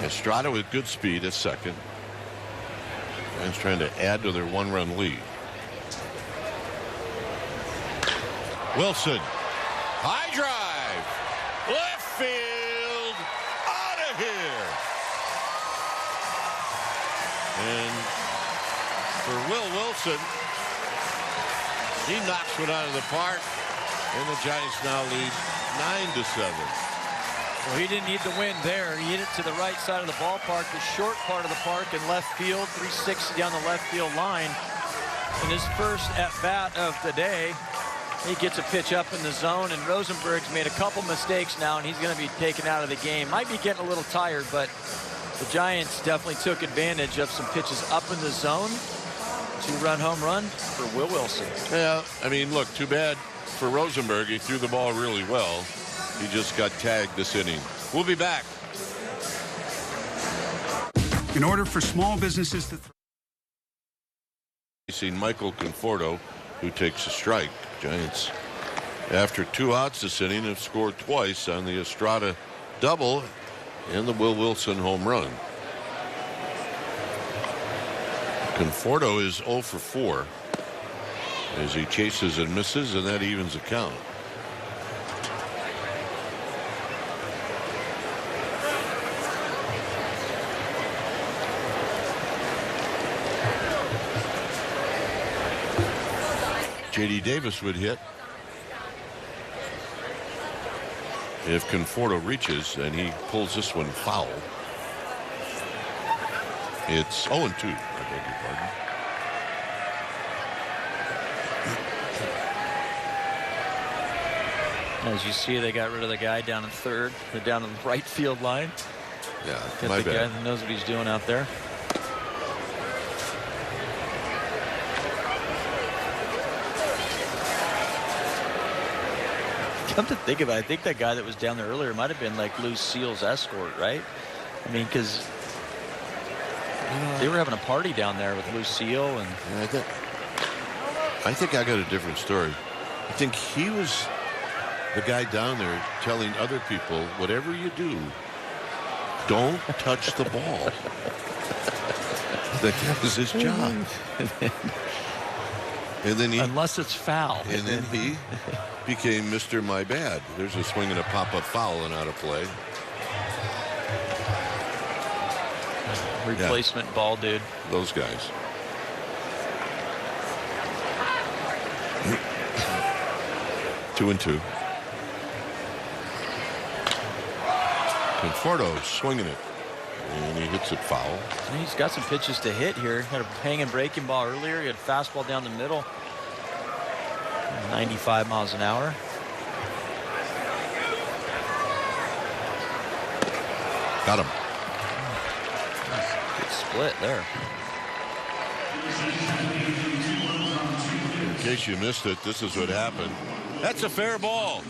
Estrada with good speed at second. Giants trying to add to their one-run lead. Wilson. High drive. Left field. Out of here. And for Will Wilson, he knocks one out of the park. And the Giants now lead 9-7. Well, he didn't need the win there. He hit it to the right side of the ballpark, the short part of the park in left field, 360 down the left field line. In his first at-bat of the day, he gets a pitch up in the zone, and Rosenberg's made a couple mistakes now, and he's going to be taken out of the game. Might be getting a little tired, but the Giants definitely took advantage of some pitches up in the zone. 2-run home run for Will Wilson. Yeah, I mean, look, too bad for Rosenberg. He threw the ball really well. He just got tagged this inning. We'll be back. In order for small businesses to Seen Michael Conforto, who takes a strike. Giants, after 2 outs this inning, have scored twice on the Estrada double and the Will Wilson home run. Conforto is 0 for 4 as he chases and misses, and that evens the count. J.D. Davis would hit. If Conforto reaches, and he pulls this one foul. It's 0-2. I beg your pardon. As you see, they got rid of the guy down in third. They're down in the right field line. Yeah, Get my the guy bad. that knows what he's doing out there. Come to think of it, I think that guy that was down there earlier might have been like Lucille's escort, right? I mean, because they were having a party down there with Lucille, and Yeah, I think I got a different story. I think he was the guy down there telling other people, whatever you do, don't touch the ball. That was his job. And then he, unless it's foul. and then he became Mr. My Bad. There's a swing and a pop-up foul and out of play. Replacement ball, dude. Those guys. Two and two. Conforto swinging it, and he hits it foul. He's got some pitches to hit here. Had a hanging breaking ball earlier. He had a fastball down the middle. 95 miles an hour. Got him. Good split there. In case you missed it, this is what happened. That's a fair ball.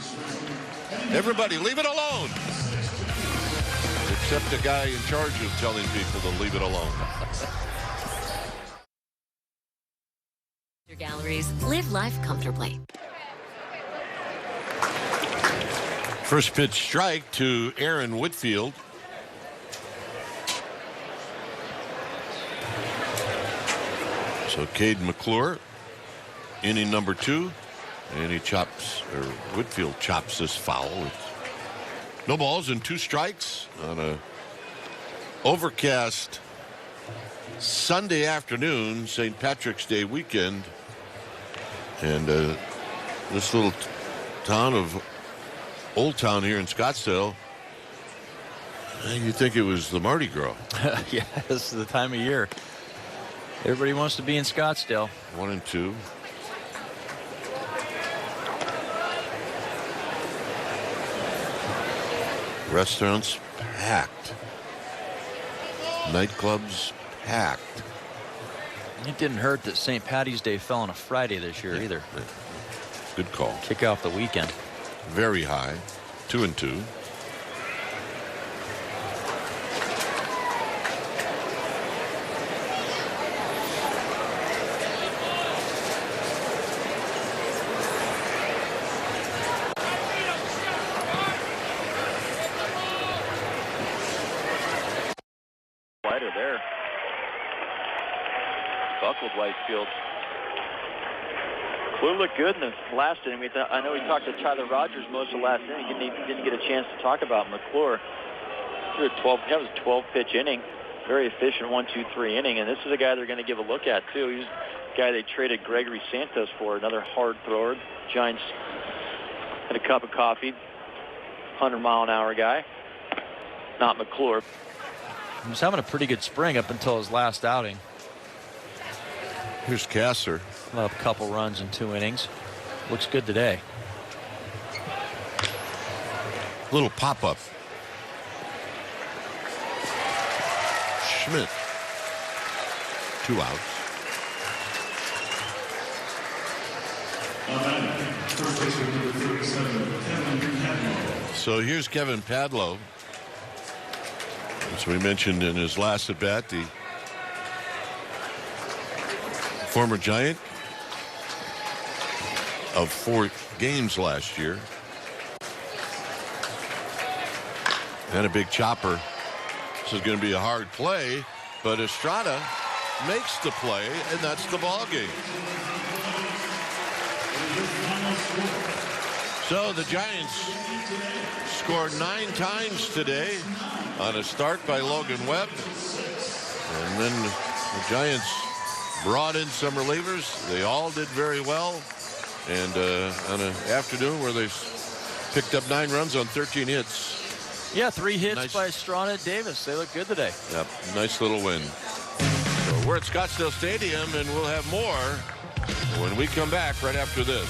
Everybody, leave it alone. Except the guy in charge of telling people to leave it alone. Your galleries. Live life comfortably. First pitch strike to Aaron Whitfield. So Cade McClure, inning number 2, and he chops, or Whitfield chops this foul. No balls and 2 strikes on a overcast Sunday afternoon, St. Patrick's Day weekend. And this little town of Old Town here in Scottsdale, you'd think it was the Mardi Gras. Yeah, this is the time of year. Everybody wants to be in Scottsdale. 1 and 2. Restaurants packed. Nightclubs packed. It didn't hurt that St. Patty's Day fell on a Friday this year either. Good call. Kick off the weekend. Very high. 2 and 2. slider there. Buckled Whitefield. McClure looked good in the last inning. I know we talked to Tyler Rogers most of the last inning. Didn't get a chance to talk about McClure. That was a 12-pitch inning. Very efficient 1-2-3 inning. And this is a guy they're going to give a look at, too. He's the guy they traded Gregory Santos for, another hard thrower. Giants had a cup of coffee. 100-mile-an-hour guy. Not McClure. He was having a pretty good spring up until his last outing. Here's Kasser. A couple runs in 2 innings. Looks good today. Little pop-up. Schmidt. 2 outs. So here's Kevin Padlo. As we mentioned in his last at bat, the former Giant of 4 games last year. And a big chopper. This is going to be a hard play, but Estrada makes the play, and that's the ball game. So the Giants scored 9 times today on a start by Logan Webb. And then the Giants brought in some relievers. They all did very well. And on an afternoon where they picked up 9 runs on 13 hits. Yeah, 3 hits by Estrada and Davis. They look good today. Yep, nice little win. So we're at Scottsdale Stadium, and we'll have more when we come back right after this.